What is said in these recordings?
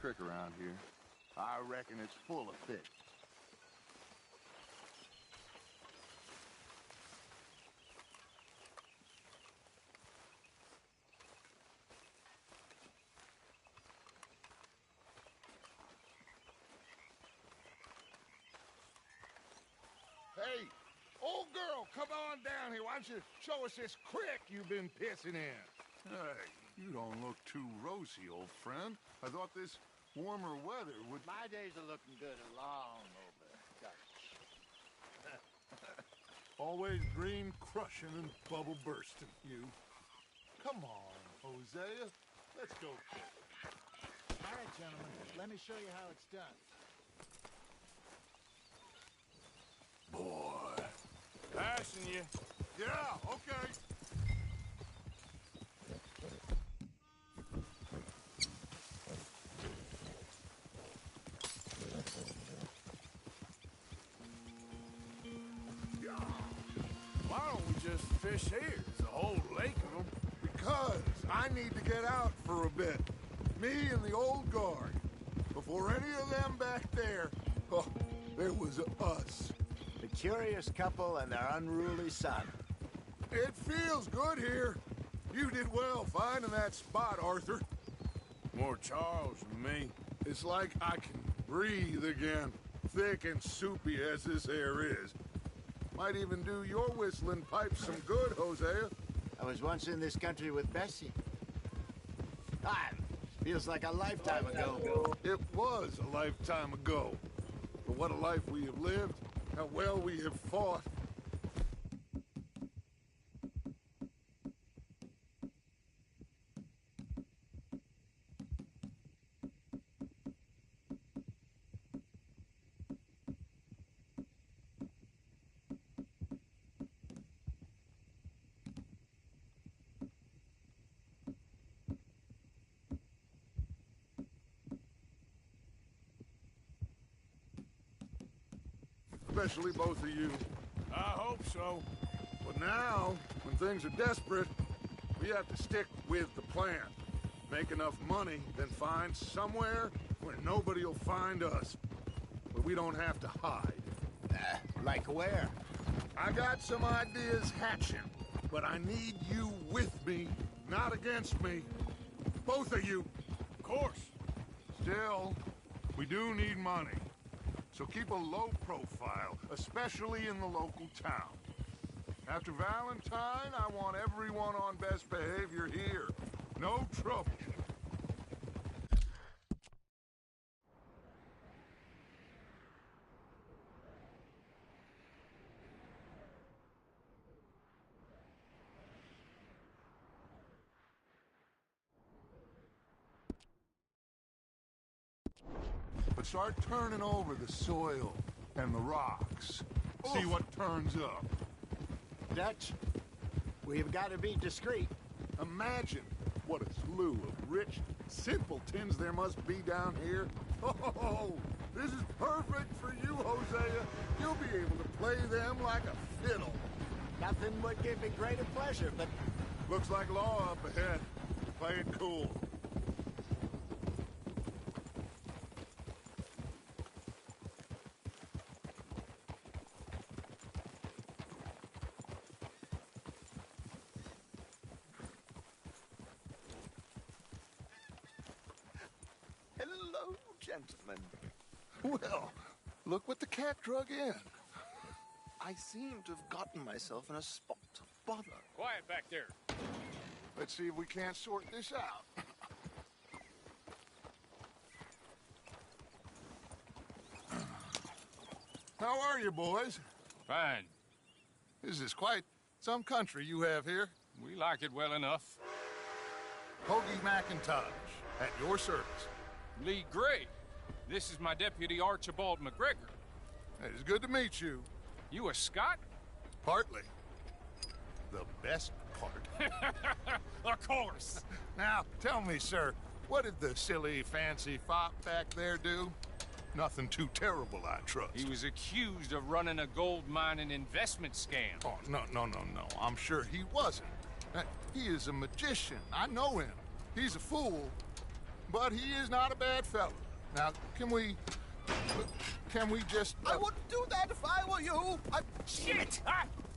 creek around here. I reckon it's full of fish. Hey, old girl, come on down here. Why don't you show us this creek you've been pissing in? Hey, you don't look too rosy, old friend. I thought this warmer weather would... My days are looking good and long over. Gosh. Always green crushing and bubble bursting, you. Come on, Hosea. Let's go. All right, gentlemen, let me show you how it's done. Boy. Passing you. Yeah, okay. Why don't we just fish here? There's a whole lake of them. Because I need to get out for a bit. Me and the old guard. Before any of them back there, oh, there was us. The curious couple and their unruly son. It feels good here. You did well finding that spot, Arthur. More Charles than me. It's like I can breathe again, thick and soupy as this air is. Might even do your whistling pipes some good, Hosea. I was once in this country with Bessie. Time feels like a lifetime ago. It was a lifetime ago. But what a life we have lived, how well we have fought. Especially both of you. I hope so. But now, when things are desperate, we have to stick with the plan. Make enough money, then find somewhere where nobody will find us. Where we don't have to hide. Like where? I got some ideas hatching, but I need you with me, not against me. Both of you. Of course. Still, we do need money. So keep a low profile, especially in the local town. After Valentine, I want everyone on best behavior here. No trouble. But start turning over the soil and the rocks. See what turns up. Dutch, we've got to be discreet. Imagine what a slew of rich simpletons there must be down here. Oh, this is perfect for you, Hosea. You'll be able to play them like a fiddle. Nothing would give me greater pleasure, but... Looks like law up ahead. Play it cool. Hello, gentlemen. Well, look what the cat drug in. I seem to have gotten myself in a spot of bother. Quiet back there. Let's see if we can't sort this out. How are you, boys? Fine. This is quite some country you have here. We like it well enough. Hoagie McIntosh, at your service. Lee Gray. This is my deputy Archibald McGregor. It is good to meet you. You a Scot? Partly. The best part. Of course. Now, tell me, sir, what did the silly, fancy fop back there do? Nothing too terrible, I trust. He was accused of running a gold mining investment scam. Oh, no. I'm sure he wasn't. He is a magician. I know him. He's a fool. but he is not a bad fellow. Now, can we just... I wouldn't do that if I were you. Shit!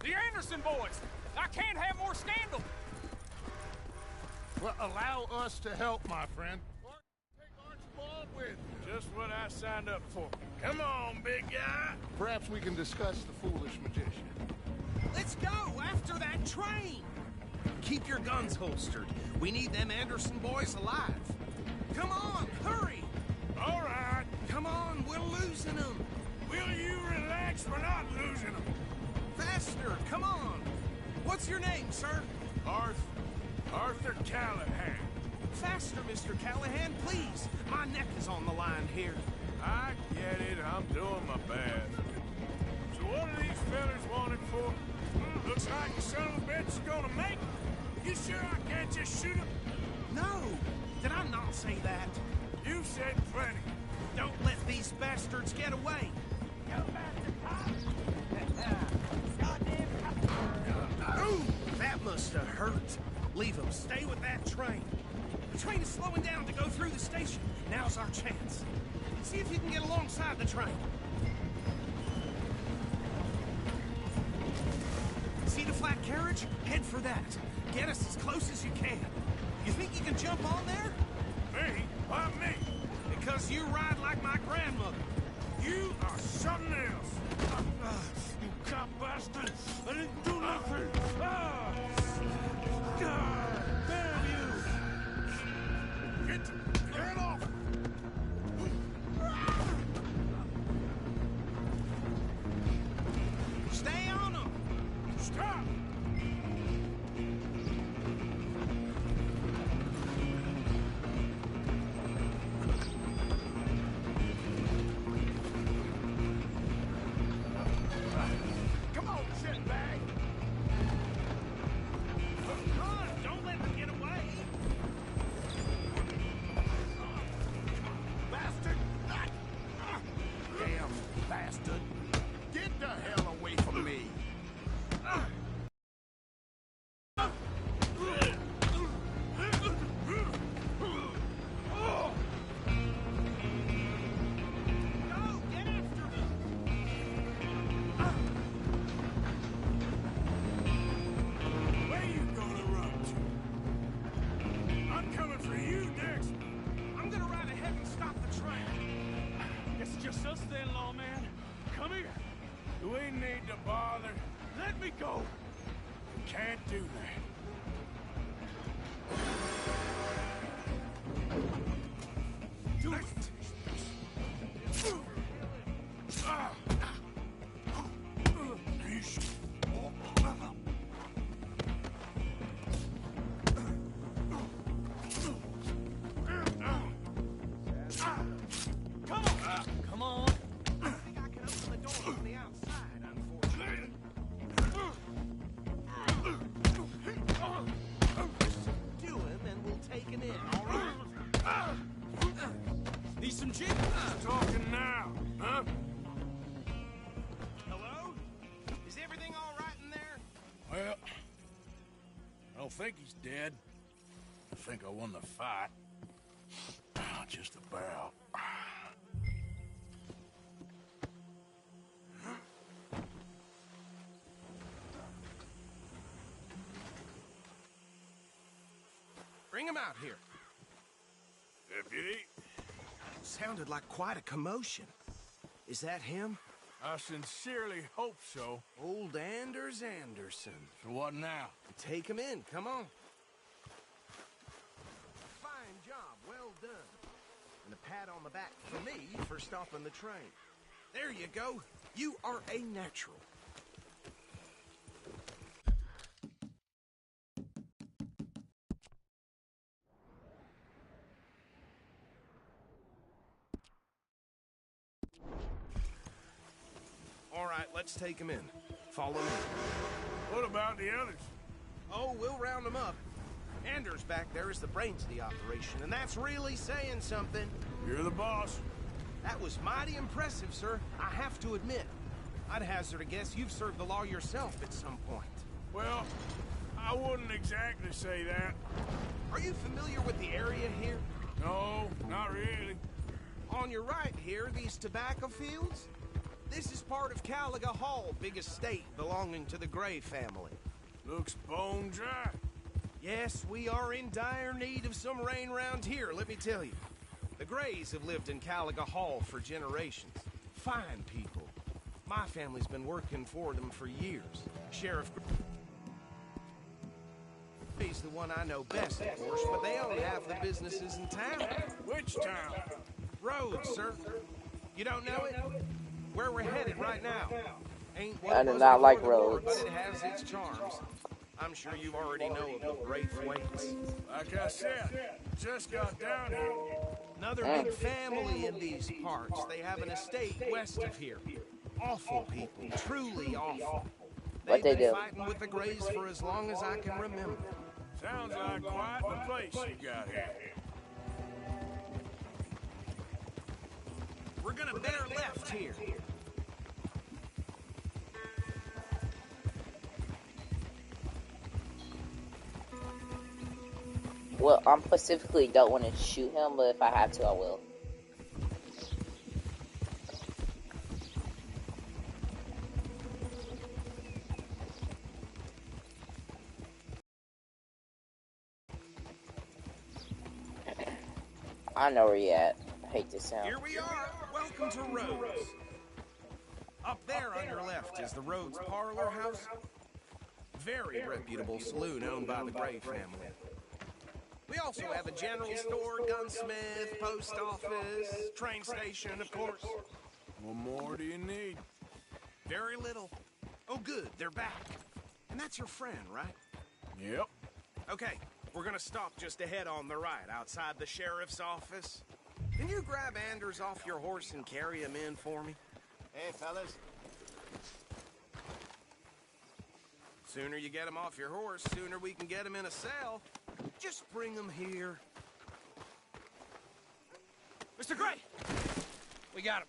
The Anderson boys! I can't have more scandal! Well, allow us to help, my friend. Or take Archibald with you. Just what I signed up for. Come on, big guy. Perhaps we can discuss the foolish magician. Let's go after that train! Keep your guns holstered. We need them Anderson boys alive. Come on, hurry! All right. Come on, we're losing them. Will you relax? We're not losing them. Faster, come on. What's your name, sir? Arthur Callahan. Faster, Mr. Callahan, please. My neck is on the line here. I get it. I'm doing my best. So what are these fellas wanted for? Looks like the son of a bitch is gonna make it. You sure I can't just shoot him? No, did I not say that? You said plenty. Don't let these bastards get away. Ooh, that must have hurt. Leave them. Stay with that train. The train is slowing down to go through the station. Now's our chance. See if you can get alongside the train. See the flat carriage? Head for that. Get us as close as you can. You think you can jump on there? Me? Why me? Because you ride like my grandmother. You are something else. You cop bastard! I didn't do nothing! Damn you! Get off! Stay on them! Stop! Come on, shitbag! Run! Don't let them get away! Bastard! Damn bastard. Get the hell away from me. Go! Get after them! Where you gonna run to? I'm coming for you next. I'm gonna ride ahead and stop the train. It's just us then, lawman. Come here. Do we need to bother? Let me go. Can't do that. Do it! Come on! I think I can open the door from the outside, unfortunately. Do him and we'll take him in, all right? Need some gin? Talking now, huh? Hello? Is everything all right in there? Well, I don't think he's dead. I think I won the fight. Just about. Bring him out here. Deputy, Sounded like quite a commotion. Is that him? I sincerely hope so. Old Anders Anderson. So what now? Take him in, come on. Fine job, well done. And a pat on the back for me for stopping the train. There you go. You are a natural. All right, let's take him in. Follow me. What about the others? Oh, we'll round them up. Anders back there is the brains of the operation, and that's really saying something. You're the boss. That was mighty impressive, sir. I have to admit. I'd hazard a guess you've served the law yourself at some point. Well, I wouldn't exactly say that. Are you familiar with the area here? No, not really. On your right here, these tobacco fields? This is part of Caliga Hall, big estate belonging to the Gray family. Looks bone dry. Yes, we are in dire need of some rain round here, let me tell you. The Grays have lived in Caliga Hall for generations. Fine people. My family's been working for them for years. Sheriff Gray's the one I know best, of course, but they own half the businesses in town. Which town? Rhodes, sir. You don't know it? Where we're headed right now. Ain't what I it do was not before like the war, Rhodes. but it has its charms. I'm sure you already know of the Braithwaites. Like I said, just got down here. Another big family in these parts. They have an estate west of here. Awful people, truly awful. What they They've been do? fighting with the Grays for as long as I can remember. Sounds like quite the place you got here. We're gonna bear left here. Well, I specifically don't want to shoot him, but if I have to, I will. I know where you at. I hate this sound. Here we are. Welcome to Rhodes. Up there on your left is the Rhodes Parlor House. Very reputable saloon owned by the Gray family. We also have a general store, gunsmith, post office, train station, of course. What more do you need? Very little. Oh, good, they're back. And that's your friend, right? Yep. Okay, we're gonna stop just ahead on the right, outside the sheriff's office. Can you grab Anders off your horse and carry him in for me? Hey, fellas. Sooner you get him off your horse, sooner we can get him in a cell. Just bring him here. Mr. Gray! We got him.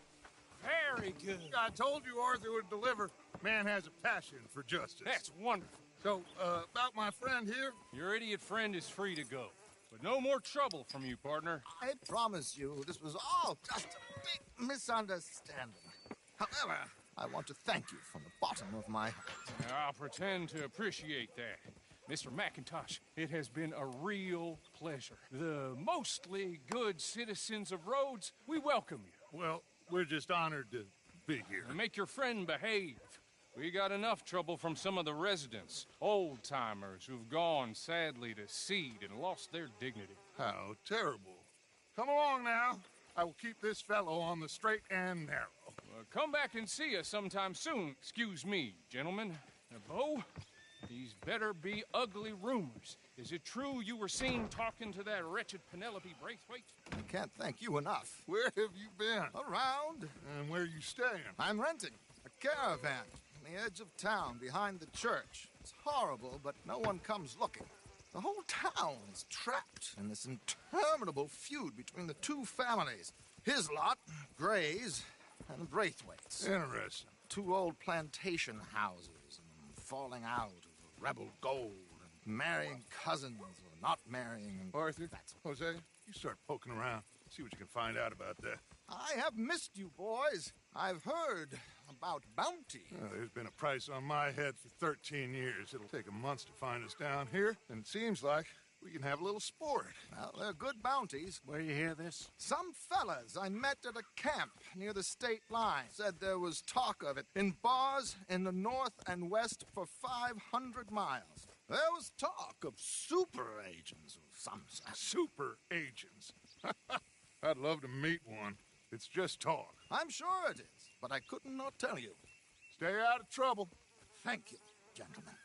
Very good. I told you Arthur would deliver. Man has a passion for justice. That's wonderful. So, about my friend here, Your idiot friend is free to go. But no more trouble from you, partner. I promise you, this was all just a big misunderstanding. However, I want to thank you from the bottom of my heart. Now, I'll pretend to appreciate that. Mr. McIntosh, it has been a real pleasure. The mostly good citizens of Rhodes, we welcome you. well, we're just honored to be here. And make your friend behave. We got enough trouble from some of the residents, old-timers who've gone, sadly, to seed and lost their dignity. How terrible. Come along now. I will keep this fellow on the straight and narrow. Come back and see us sometime soon. Excuse me, gentlemen. Bo, these better be ugly rumors. Is it true you were seen talking to that wretched Penelope Braithwaite? I can't thank you enough. Where have you been? Around, And where you staying? I'm renting a caravan on the edge of town behind the church. It's horrible, but no one comes looking. The whole town is trapped in this interminable feud between the two families. His lot, Gray's, and the Braithwaites. Interesting. Two old plantation houses, and falling out of rebel gold, and marrying cousins or not marrying. And Arthur, that's Jose, you start poking around. See what you can find out about that. I have missed you, boys. I've heard about bounty. There's been a price on my head for 13 years. It'll take a month to find us down here, and it seems like we can have a little sport. Well, they're good bounties. Where you hear this? Some fellas I met at a camp near the state line said there was talk of it in bars in the north and west for 500 miles. There was talk of super agents of some sort. Super agents. I'd love to meet one. It's just talk. I'm sure it is, but I couldn't not tell you. Stay out of trouble. Thank you, gentlemen.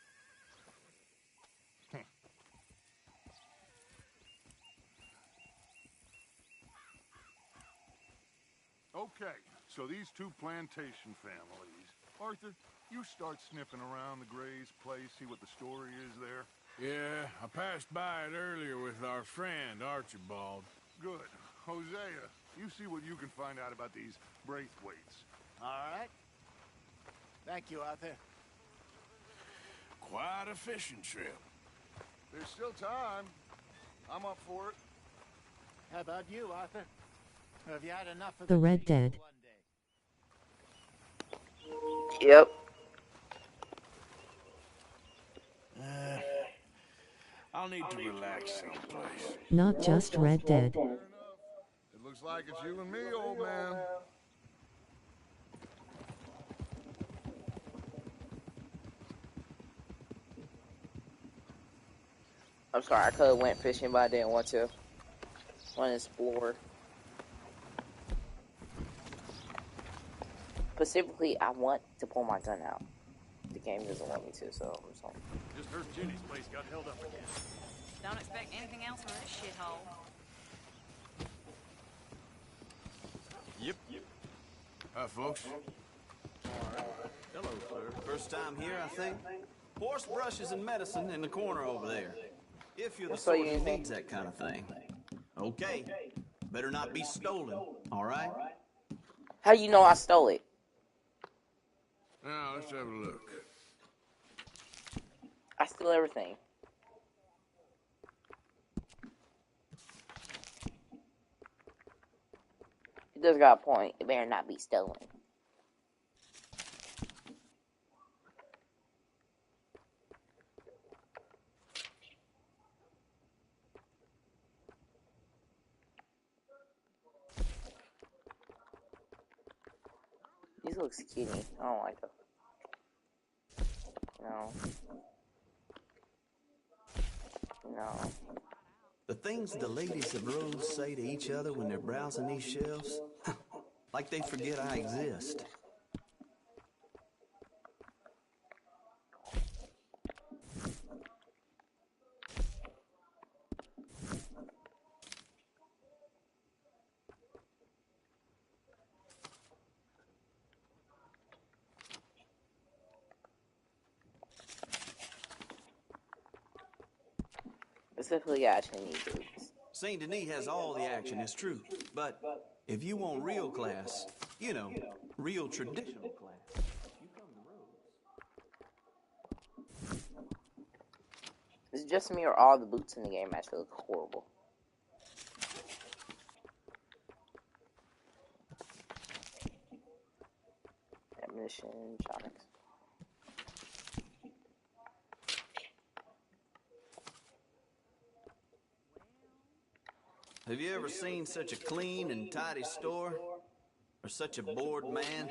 Okay, so these two plantation families. Arthur, you start sniffing around the Gray's place, see what the story is there. Yeah, I passed by it earlier with our friend, Archibald. Good. Hosea, you see what you can find out about these Braithwaites. All right. Thank you, Arthur. Quite a fishing trip. There's still time. I'm up for it. How about you, Arthur? Have you had enough of The Red chase Dead. for one day? Yep. I'll need to relax someplace. Not just Red Dead. Fair enough. It looks like it's you and me, old man. I'm sorry, I could have went fishing, but I didn't want to. I want to explore. Specifically, I want to pull my gun out. The game doesn't want me to, so I'm just like... Just heard Jenny's place got held up again. Don't expect anything else from this shithole. Yep. Hi, folks. Hello, sir. First time here, I think. Horse brushes and medicine in the corner over there. If you're the That's all sort you who need. needs that kind of thing. Okay. Better not be stolen, all right? How you know I stole it? Now, let's have a look. I steal everything. It does got a point. It better not be stolen. These look skinny. I don't like them. No. No. The things the ladies of Rose say to each other when they're browsing these shelves, like they forget I exist. Specifically, I actually need boots. Saint Denis has all the action, it's true. But if you want real class, you know, real traditional class, you come to Rose. Is it just me or all the boots in the game actually look horrible? Ammunition, shots. Have you ever seen such a clean and tidy store? Or such a bored man?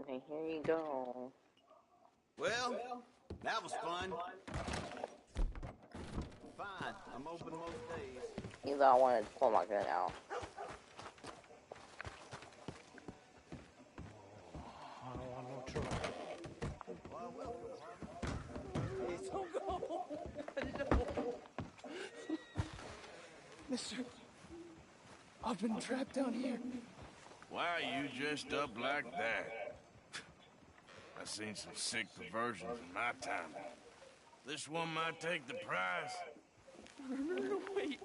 Okay, here you go. Well, that was fun. Fine, I'm open most days. Even though I wanted to pull my gun out. I don't want no trouble. Please don't go. No. Mister, I've been trapped down here. Why are you dressed up like that? I've seen some sick perversions in my time. This one might take the prize. No, wait.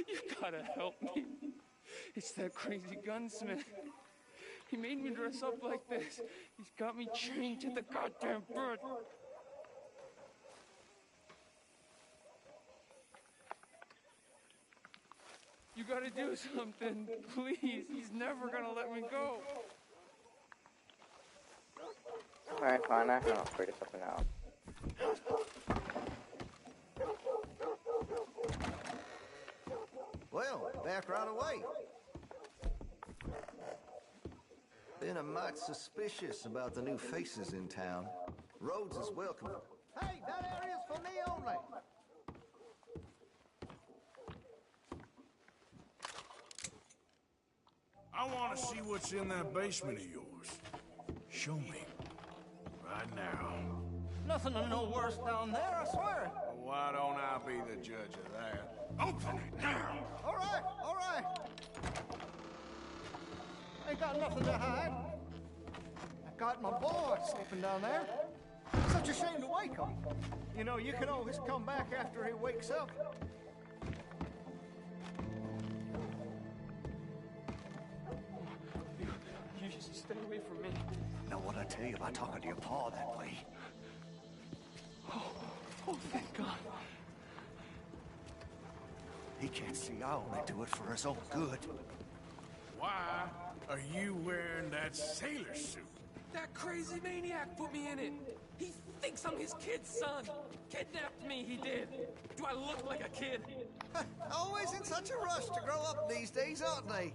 You gotta help me. It's that crazy gunsmith. He made me dress up like this. He's got me chained to the goddamn bed. You gotta do something, please. He's never gonna let me go. Alright, fine. I can figure something out. Well, back right away. Been a mite suspicious about the new faces in town. Rhodes is welcome. Hey, that area's for me only. I want to see what's in that basement of yours. Show me. Right now. Nothing no worse down there, I swear. Well, why don't I be the judge of that? Open it now! All right, all right. Ain't got nothing to hide. I got my boy sleeping down there. Such such a shame to wake him. You know, you can always come back after he wakes up. You just stay away from me. Know what I tell you about talking to your pa that way? Oh, thank God. He can't see I only do it for his own good. Why are you wearing that sailor suit? That crazy maniac put me in it. He thinks I'm his kid's son. Kidnapped me, he did. Do I look like a kid? Always in such a rush to grow up these days, aren't they?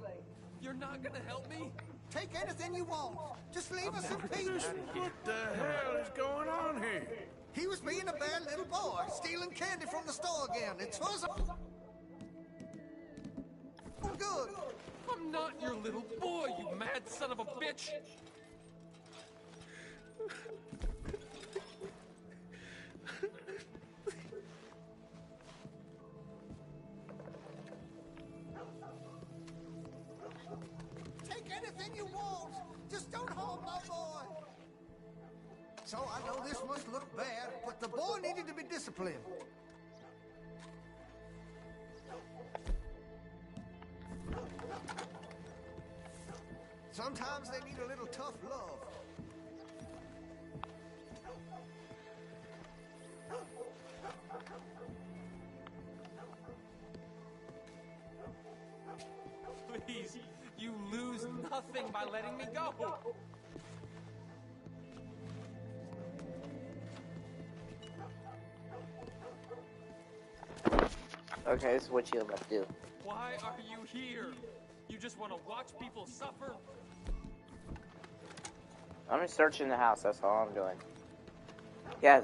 You're not gonna help me? Take anything you want. Just leave us in peace. What the hell is going on here? He was being a bad little boy, stealing candy from the store again. It's his good. I'm not your little boy, you mad son of a bitch. Take anything you want. Just don't harm my boy. So I know this must look bad, but the boy needed to be disciplined. Sometimes they need a little tough love. Please, you lose nothing by letting me go. Okay, this is what you're about to do. Why are you here? You just want to watch people suffer? I'm just searching the house, that's all I'm doing. Yeah,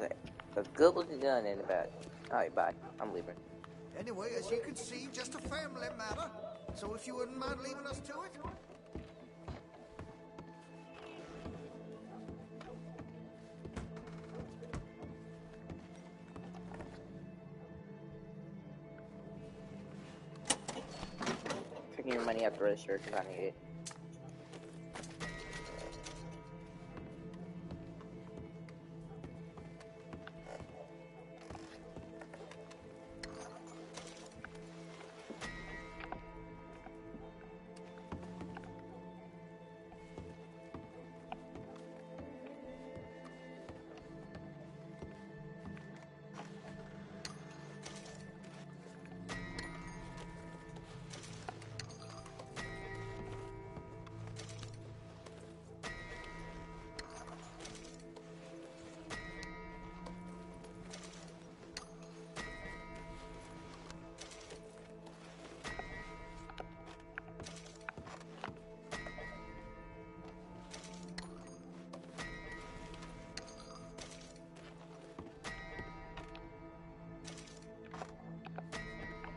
a good looking gun in the back. Alright, bye. I'm leaving. Anyway, as you can see, just a family matter. So if you wouldn't mind leaving us to it. Taking your money out the register because I need it.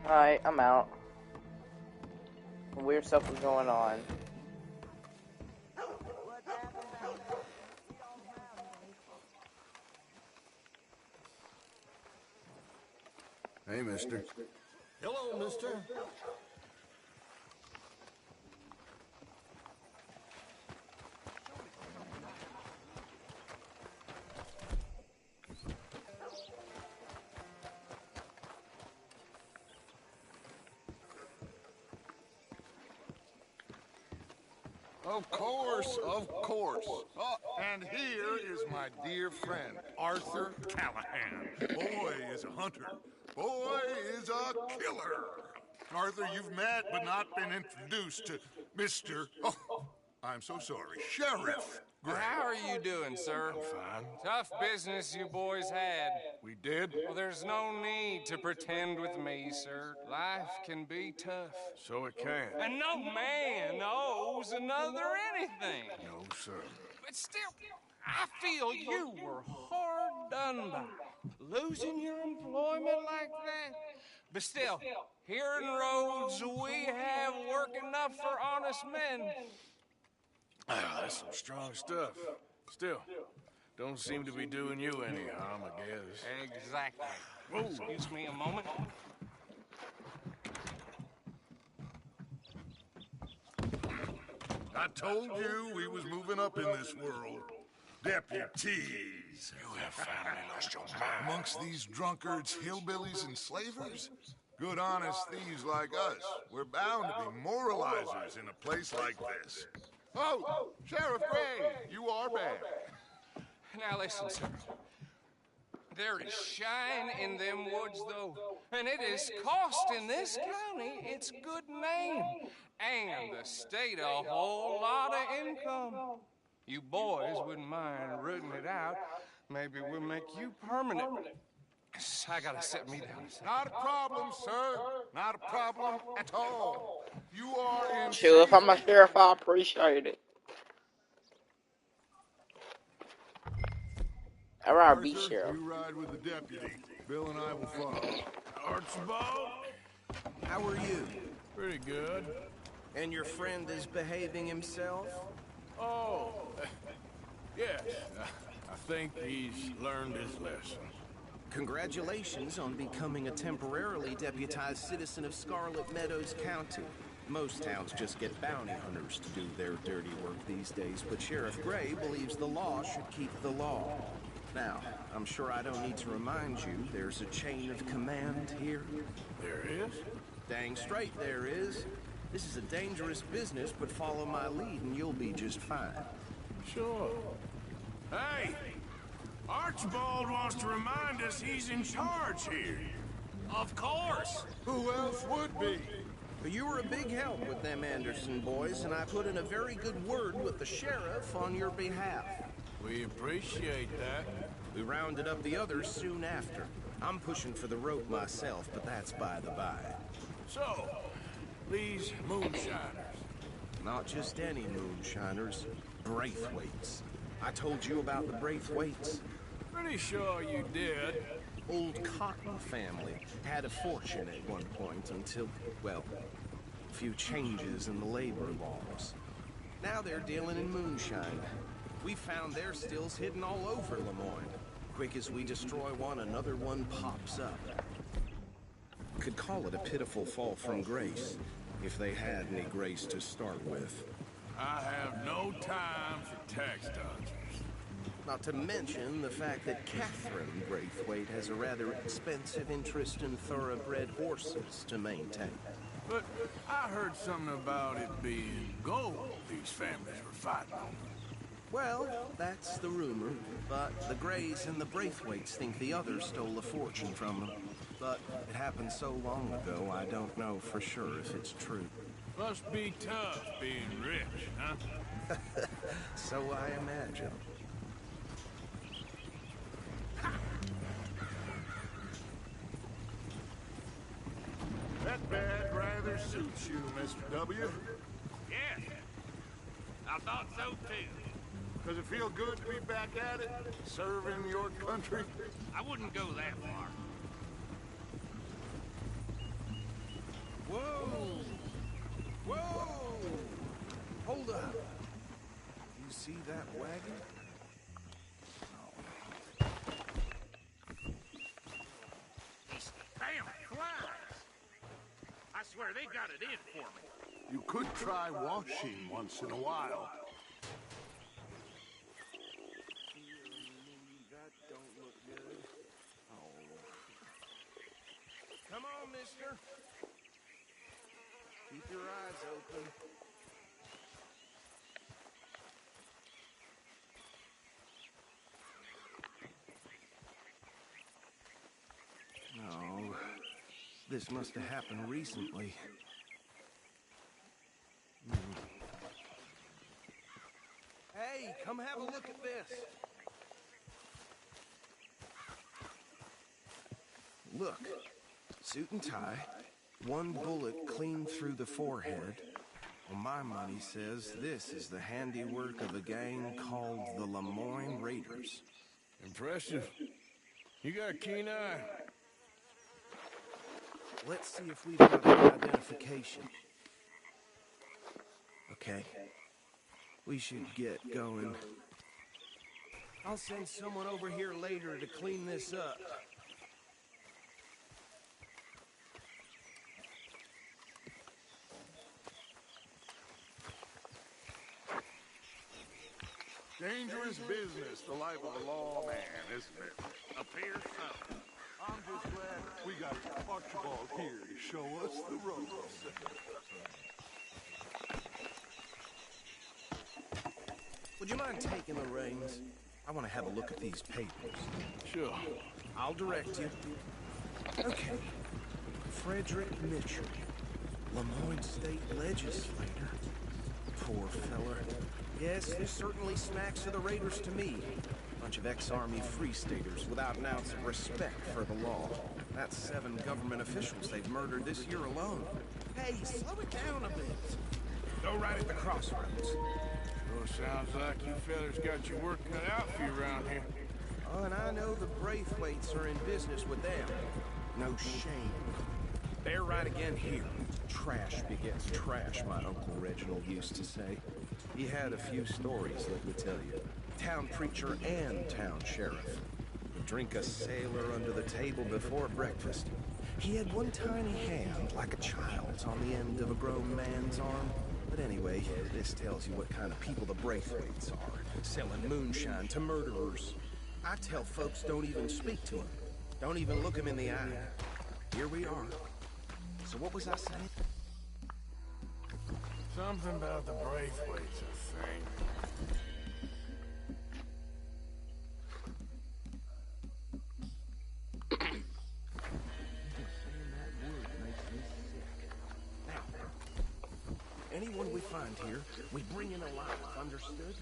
Alright, I'm out. Weird stuff was going on. Hey, mister. Hello, mister. Of course, of course. Oh, and here is my dear friend, Arthur Callahan. Boy is a hunter. Boy is a killer. Arthur, you've met but not been introduced to Mr. Oh, I'm so sorry, Sheriff Gray. How are you doing, sir? Fine. Tough business you boys had. We did? Well, there's no need to pretend with me, sir. Life can be tough. So it can. And no man owes another anything. No, sir. But still, I feel you were hard done by. Losing your employment like that. But still, here in Rhodes, we have work enough for honest men. Ah, that's some strong stuff. Still, don't seem to be doing you any harm, I guess. Exactly. Whoa. Excuse me a moment. I told you we was moving up in this world. Deputies. You have finally lost your mind. Amongst these drunkards, hillbillies, and slavers? Good honest thieves like us. We're bound to be moralizers in a place like this. Oh, Sheriff Gray, you are back. Now listen, sir. There is shine in them woods, though, and it is costing this county its good name, and the state a whole lot of income. You boys wouldn't mind rooting it out. Maybe we'll make you permanent. I gotta set me down a second. Not a problem, sir. Not a problem at all. You are in Chill, if I'm a sheriff, I appreciate it. I'd rather be sheriff. You ride with the deputy. Bill and I will follow. Archibald? How are you? Pretty good. And your friend is behaving himself? Oh, yes. I think he's learned his lesson. Congratulations on becoming a temporarily deputized citizen of Scarlet Meadows County. Most towns just get bounty hunters to do their dirty work these days, but Sheriff Gray believes the law should keep the law. Now, I'm sure I don't need to remind you, there's a chain of command here. There is? Dang straight there is. This is a dangerous business, but follow my lead and you'll be just fine. Sure. Hey! Archibald wants to remind us he's in charge here. Of course! Who else would be? But you were a big help with them Anderson boys, and I put in a very good word with the sheriff on your behalf. We appreciate that. We rounded up the others soon after. I'm pushing for the rope myself, but that's by the by. So, these moonshiners. Not just any moonshiners, Braithwaites. I told you about the Braithwaites? Pretty sure you did. Old Cotton family had a fortune at one point until, well, a few changes in the labor laws. Now they're dealing in moonshine. We found their stills hidden all over Lemoyne. Quick as we destroy one, another one pops up. Could call it a pitiful fall from grace, if they had any grace to start with. I have no time for tax dodgers. Not to mention the fact that Catherine Braithwaite has a rather expensive interest in thoroughbred horses to maintain. But I heard something about it being gold these families were fighting over. Well, that's the rumor, but the Grays and the Braithwaites think the others stole a fortune from them. But it happened so long ago, I don't know for sure if it's true. Must be tough being rich, huh? So I imagine. That bad rather suits you, Mr. W. Yes. I thought so too. Does it feel good to be back at it? Serving your country? I wouldn't go that far. Whoa! Whoa! Hold up. You see that wagon? These damn flies. I swear they got it in for me. You could try washing once in a while. That don't look good. Oh. Come on, mister. Keep your eyes open. No. This must have happened recently. Hey, come have a look at this. Look, suit and tie, one bullet clean through the forehead. Well, my money says this is the handiwork of a gang called the Lemoyne Raiders. Impressive. You got a keen eye. Let's see if we've got the identification. Okay. We should get going. I'll send someone over here later to clean this up. Dangerous business, the life of a lawman, isn't it? Appears so. I'm just glad we got Archibald here to show us the ropes. Would you mind taking the reins? I want to have a look at these papers. Sure. I'll direct you. Okay. Frederick Mitchell, Lemoyne State Legislator. Poor feller. Yes, this certainly smacks of the Raiders to me. Bunch of ex-Army Free Staters without an ounce of respect for the law. That's 7 government officials they've murdered this year alone. Hey, slow it down a bit. Go right at the crossroads. Sure sounds like you fellas got your work cut out for you around here. Oh, and I know the Braithwaites are in business with them. No shame. They're right again here. Trash begets trash, my Uncle Reginald used to say. He had a few stories, let me tell you. Town preacher and town sheriff. He'd drink a sailor under the table before breakfast. He had one tiny hand, like a child's, on the end of a grown man's arm. But anyway, this tells you what kind of people the Braithwaites are. Selling moonshine to murderers. I tell folks don't even speak to them. Don't even look them in the eye. Here we are. So what was I saying? Something about the Braithwaites, I think. Anyone we find here, we bring in alive, understood?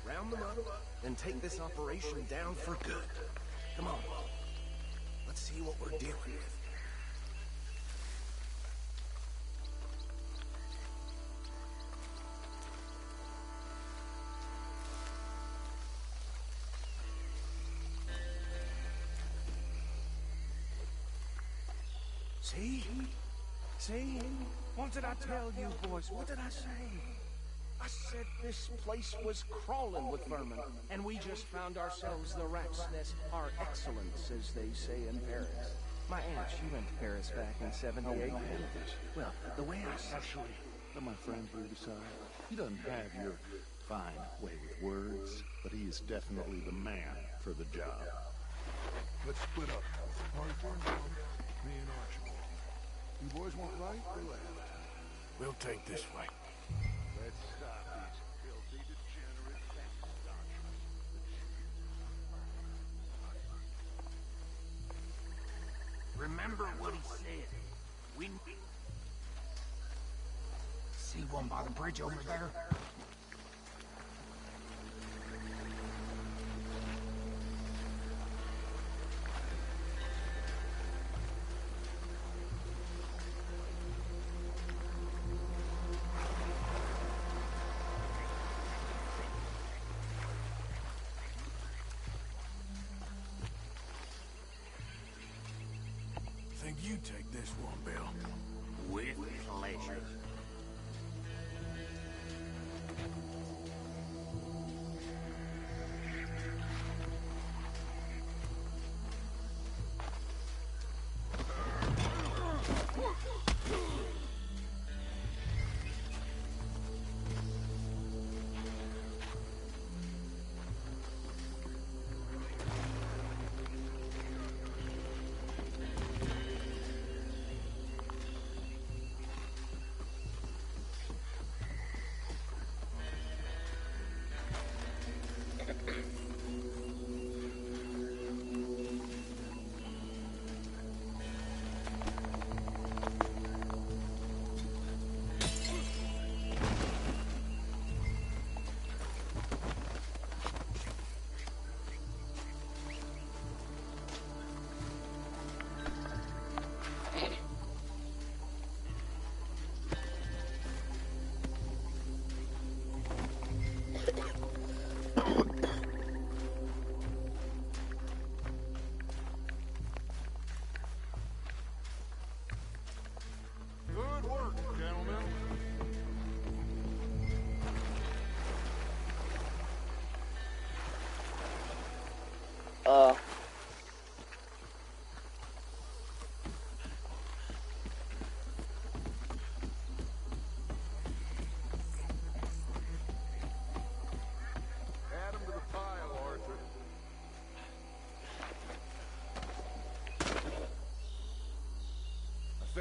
Round them up, and take this operation down for good. Come on. Let's see what we're dealing with. See? See? What did I tell you, boys? What did I say? I said this place was crawling with vermin, and we just found ourselves the rat's nest par excellence, as they say in Paris. My aunt, she went to Paris back in '78. Well, the way I... Actually, let my friend here decide. He doesn't have your fine way with words, but he is definitely the man for the job. Let's split up. Arthur, me and Archibald. You boys want right or left? We'll take this way. Let's stop these filthy, degenerate bastards. Remember what he said. We see one by the bridge over there. Think you take this one, Bill. With pleasure. Good work, gentlemen.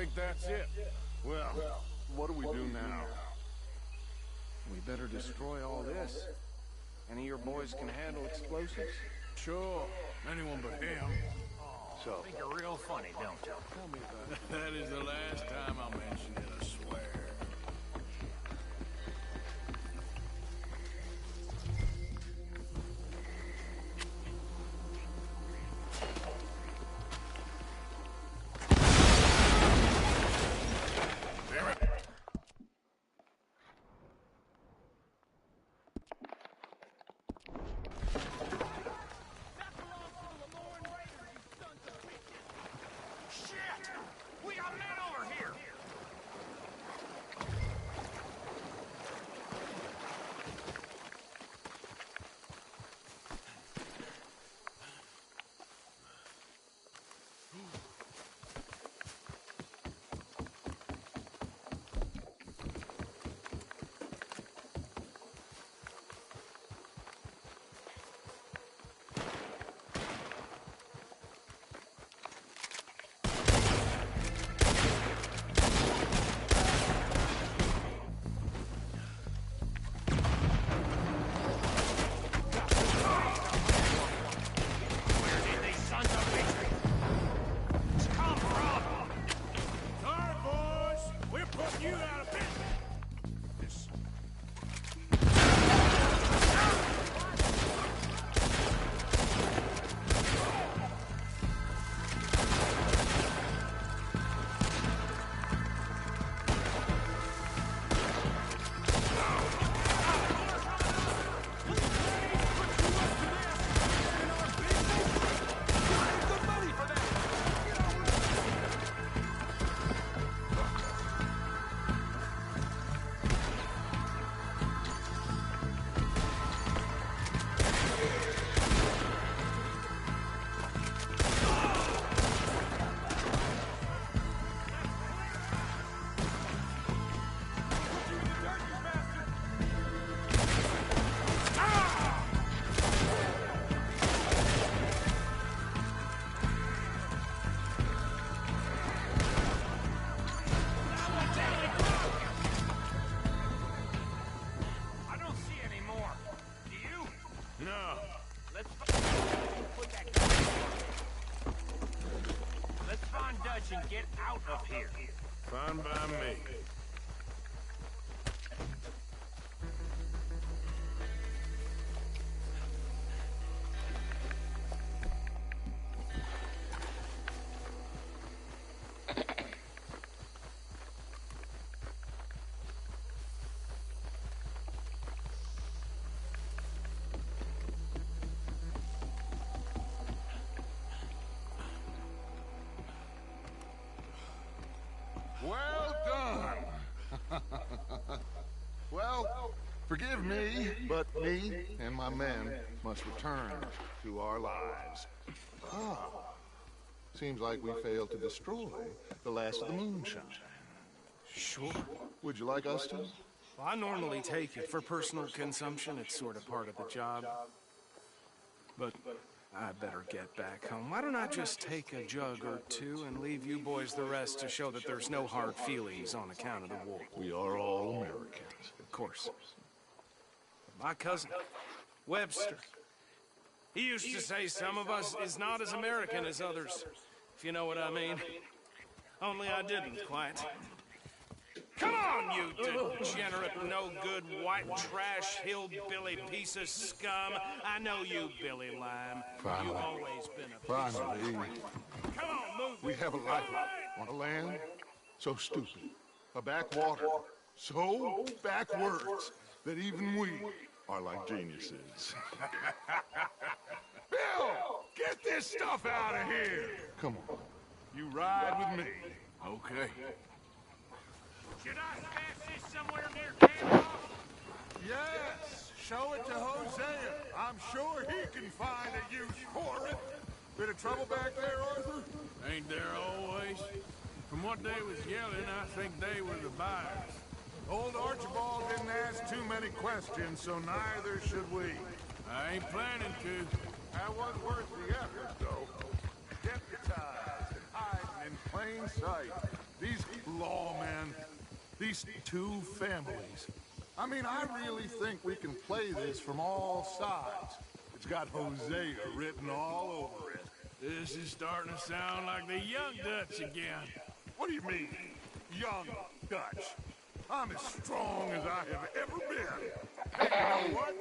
think that's it. Well, what do we do now? We better destroy all this. Any of your boys can handle explosives? Sure. Anyone but him. So, Think you're real funny, don't you? Tell me about it. That is the last time I'll mention it, I swear. And get out of here. Fine by me. Well done! Well, forgive me, but me and my men must return to our lives. Ah, seems like we failed to destroy the last of the moonshine. Sure. Would you like us to? Well, I normally take it for personal consumption. It's sort of part of the job. But I better get back home. Why don't I just take a jug or two and leave you boys the rest to show that there's no hard feelings on account of the war? We are all Americans. Of course. My cousin, Webster, he used to say some of us is not as American as others, if you know what I mean. Only I didn't quite. Come on, you degenerate, no-good, white trash, hillbilly piece of scum. I know you, Billy Lime. Finally. You've always been a piece Finally. of... Come on, move. We have a life on a land so stupid, a backwater so backwards that even we are like geniuses. Bill, get this stuff out of here! Come on, you ride with me. Okay. Should I stash this somewhere near camp? Yes, show it to Hosea. I'm sure he can find a use for it. Bit of trouble back there, Arthur? Ain't there always? From what they was yelling, I think they were the buyers. Old Archibald didn't ask too many questions, so neither should we. I ain't planning to. That was worth the effort, though. Deputized and hiding in plain sight. These lawmen, these two families. I mean, I really think we can play this from all sides. It's got Hosea written all over it. This is starting to sound like the Young Dutch again. What do you mean, young Dutch? I'm as strong as I have ever been. Hey, you know what?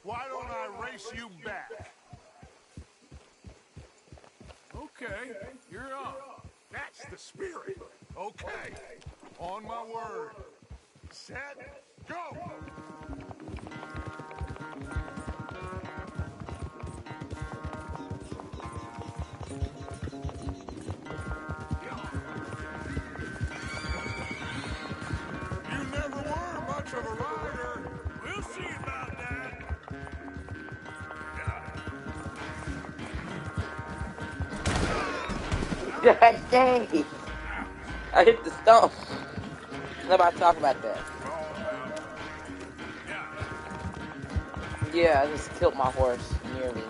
Why don't I race you back? Okay, you're on. That's the spirit. Okay, on my word. Set, go! You never were much of a rider. We'll see about that. God dang! I hit the stump. Nobody talk about that. Yeah, I just killed my horse nearly.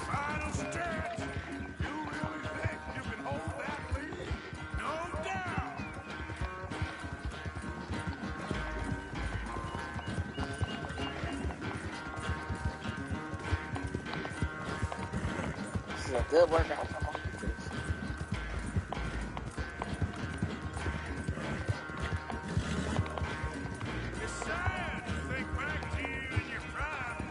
Final stretch. You really think you can hold that lead? No doubt. This is a good workout. It's sad to think back to you in your prime.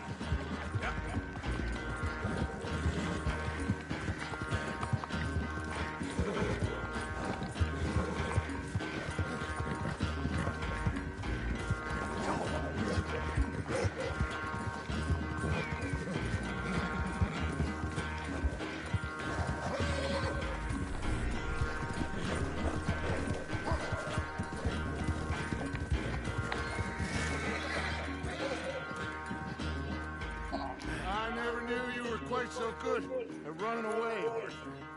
I never knew you were quite so good at running away, Arthur.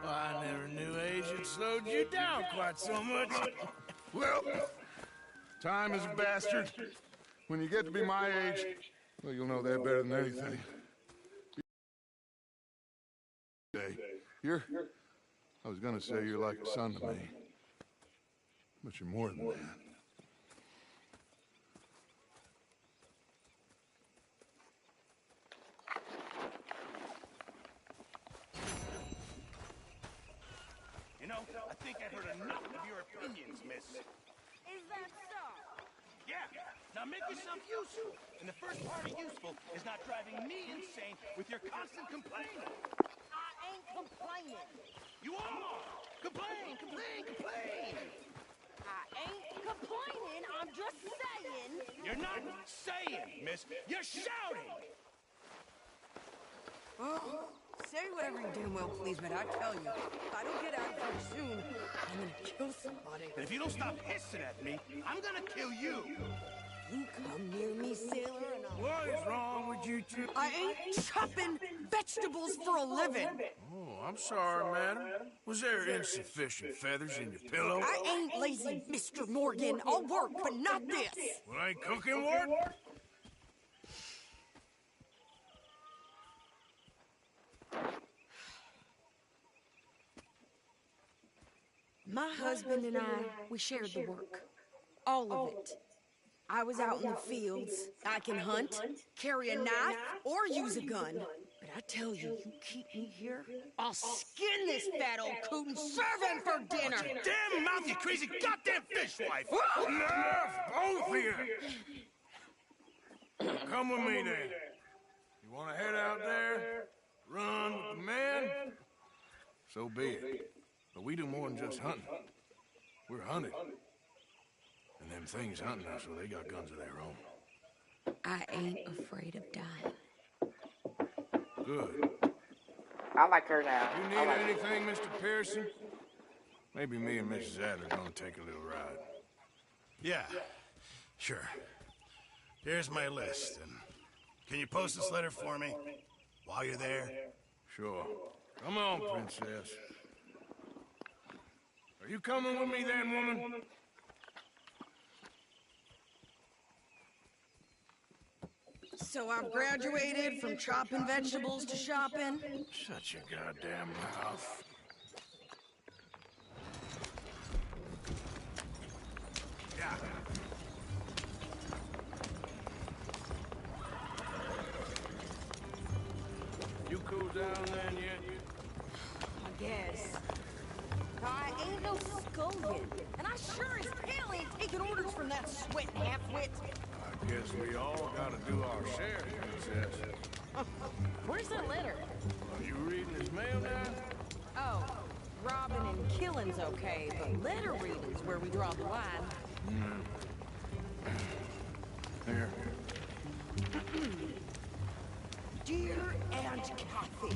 I never knew age had slowed you down quite so much. Well, time is a bastard. When you get to be my age, well, you'll know that better than anything. I was gonna say you're like a son to me, but you're more than that. You know, I think I've heard enough of your opinions, miss. Is that so? Yeah. Now make yourself useful. And the first part of useful is not driving me insane with your constant complaining. I ain't complaining. You are! Complain, complain, complain! I ain't complaining. I'm just saying. You're not saying, miss. You're shouting! Oh, say whatever you damn well please, but I tell you, if I don't get out of here soon, I'm gonna kill somebody. And if you don't stop hissing at me, I'm gonna kill you! You come near me, sailor, and I'll... What is wrong with you two? I ain't chopping vegetables for a living. Oh, I'm sorry, madam. Was there insufficient feathers in your pillow? I ain't lazy, Mr. Morgan. I'll work, but not this. Well, ain't cooking work? My husband and I, we shared the work. All of it. I was out in the fields. I can hunt, carry a knife, or use a gun. But I tell you, you keep me here, I'll skin this fat old coot and serve him for dinner. Watch your damn mouth, you crazy goddamn fishwife! Enough, both of you! Come with me, then. You want to head out there? run with the men, so be it. But we do more than just hunting. We're hunted. And them things hunting us, well, they got guns of their own. I ain't afraid of dying. Good. I like her now. You need anything, Mr. Pearson? Maybe me and Mrs. Adler gonna take a little ride. Yeah, sure. Here's my list, and can you post this letter for me while you're there? Sure. Come on, princess. Are you coming with me then, woman? So I've graduated from chopping vegetables to shopping? Shut your goddamn mouth. Yeah. You cool down then yet? I guess. I ain't no scullion, and I sure as hell ain't taking orders from that sweat half-wit. I guess we all gotta do our share, princess. Where's that letter? Are you reading his mail now? Oh, robbing and killing's okay, but letter reading's where we draw the line. Here. Dear Aunt Kathy,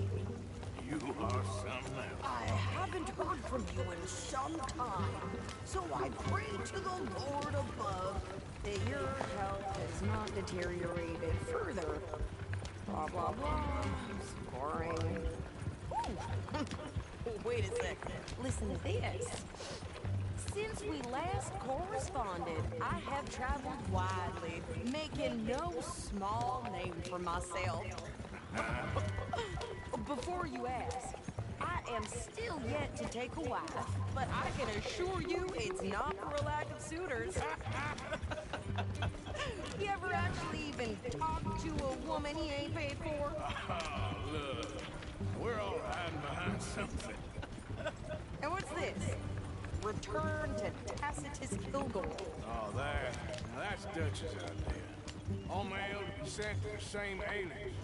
You are something else. I haven't heard from you in some time, so I pray to the Lord above that your health has not deteriorated further. Blah, blah, blah. It's boring. Wait a sec. Listen to this. Since we last corresponded, I have traveled widely, making no small name for myself. Before you ask, I am still yet to take a wife, but I can assure you it's not for a lack of suitors. You ever actually even talk to a woman he ain't paid for? Oh, look. We're all hiding behind something. And what's this? Return to Tacitus Kilgore. Oh, that. Now that's Dutch's idea. All mail to be sent to the same alias.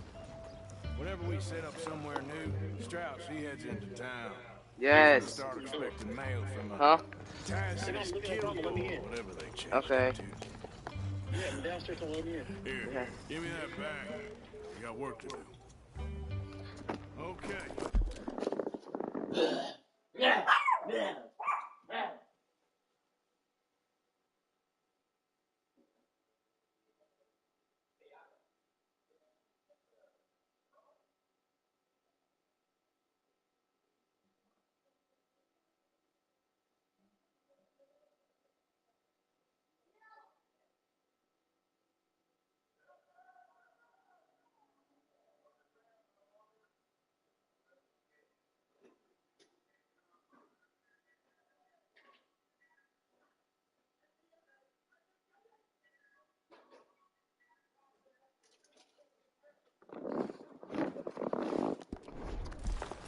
Whenever we set up somewhere new, Strauss, he heads into town. Yes. We start expecting mail from a Tacitus Kilgore, whatever they change Okay. it to. Yeah, downstairs to let me in. Here, give me that bag. We got work to do. Okay.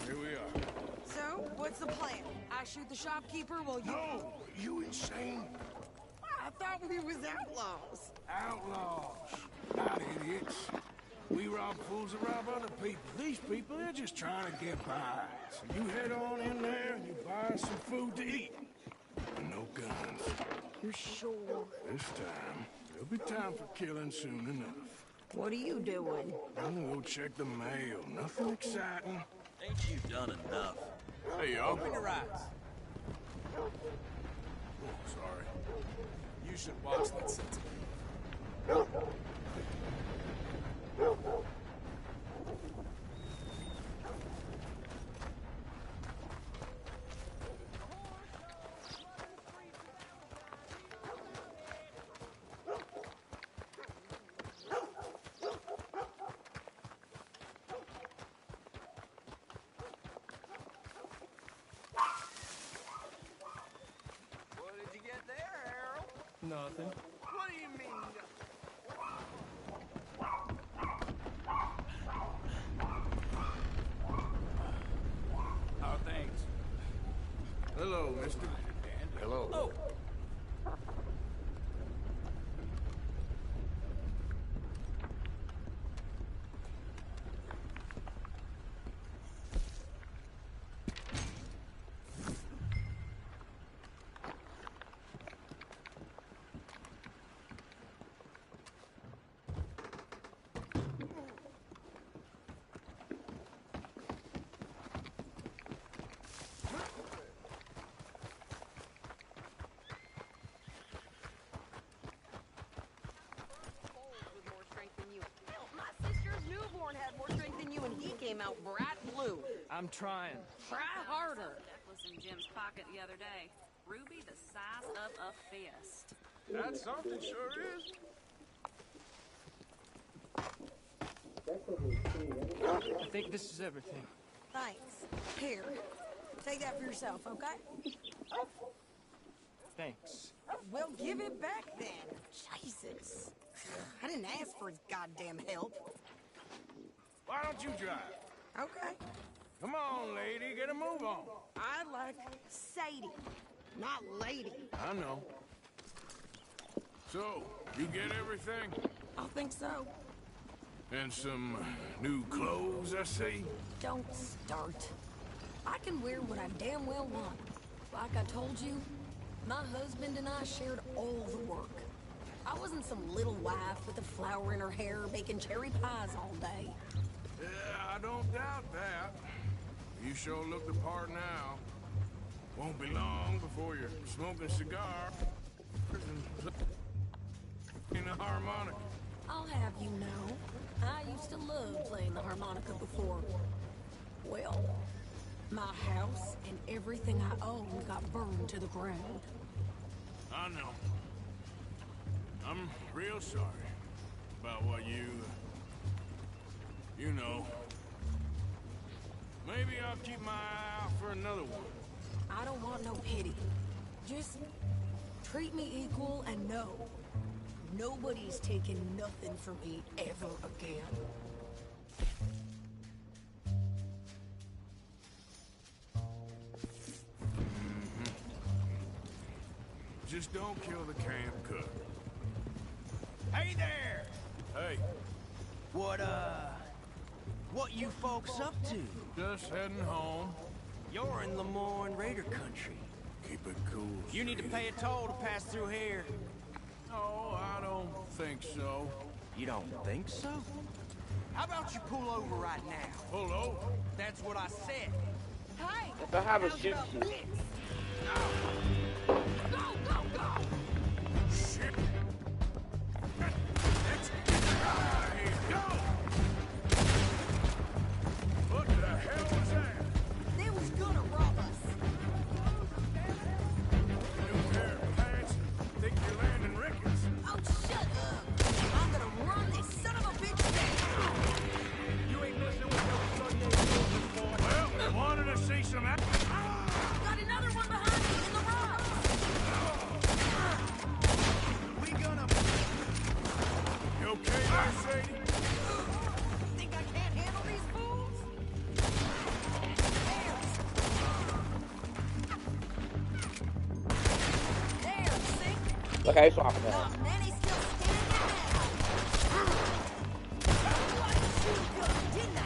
Here we are. So, what's the plan? I shoot the shopkeeper while you... No! You insane? I thought we was outlaws. Outlaws, not idiots. We rob fools that rob other people. These people, they're just trying to get by. So you head on in there and you buy some food to eat. And no guns. You're sure? This time, there'll be time for killing soon enough. What are you doing? I'm gonna go check the mail. Nothing exciting. Ain't you done enough? Hey, y'all. Open your eyes. Oh, sorry. You should watch that sentence. What did you get there, Harold? Nothing. What do you mean? How are things? Hello, mister. Hello. Oh! came out bright blue. I'm trying. Try harder. That was in Jim's pocket the other day. Ruby the size of a fist. That's something, sure is. I think this is everything. Thanks. Here, take that for yourself, okay? Thanks. Well, give it back then. Jesus. I didn't ask for his goddamn help. Why don't you drive? Okay. Come on, lady, get a move on. I like Sadie, not lady. I know. So, you get everything? I think so. And some new clothes, I see? Don't start. I can wear what I damn well want. Like I told you, my husband and I shared all the work. I wasn't some little wife with a flower in her hair baking cherry pies all day. Yeah, I don't doubt that. You sure look the part now. Won't be long before you're smoking a cigar and playing a harmonica. I'll have you know, I used to love playing the harmonica before. Well, my house and everything I owned got burned to the ground. I know. I'm real sorry about what you know. Maybe I'll keep my eye out for another one. I don't want no pity. Just treat me equal and know nobody's taking nothing from me ever again. Just don't kill the camp cook. Hey there! Hey. What you folks up to? Just heading home. You're in Lemoyne Raider country. Keep it cool. You need to pay a toll to pass through here. No, I don't think so. You don't think so? How about you pull over right now? Pull over? That's what I said. Hey! If I have a shoot you. Go, go, go! Shit! Let's get out of here! Go! What the hell was that? They was gonna rob us. New pair of pants. Think you're landing Ricketts. Oh, shut up! I'm gonna run this son of a bitch down! You ain't messing with no Sunday before. Well, I wanted to see some action. Got another one behind me in the rocks! We gonna... You okay there, Sadie? Think I can't handle these fools? There, see? Okay, swapping that. Not many still standing now. What a shoot gun, didn't I?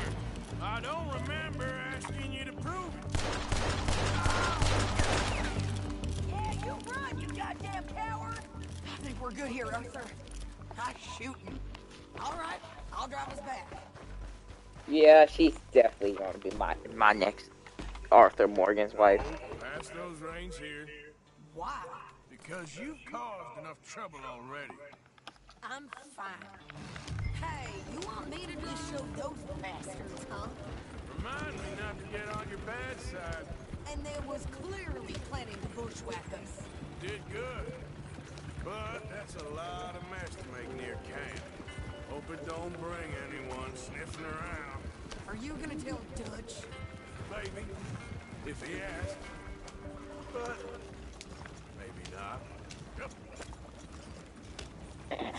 I don't remember asking you to prove it. Yeah, you run, you goddamn coward! I think we're good here, Arthur. I'm shooting. All right, I'll drive us back. Yeah, she's definitely gonna be my next Arthur Morgan's wife. Pass those reins here. Why? Because you've caused enough trouble already. I'm fine. Hey, you want me to just show those bastards, huh? Remind me not to get on your bad side. And there was clearly planning to bushwhack us. Did good. But that's a lot of mess to make near camp. Hope it don't bring anyone sniffing around. Are you gonna tell Dutch? Maybe. If he asks. But maybe not. Yep.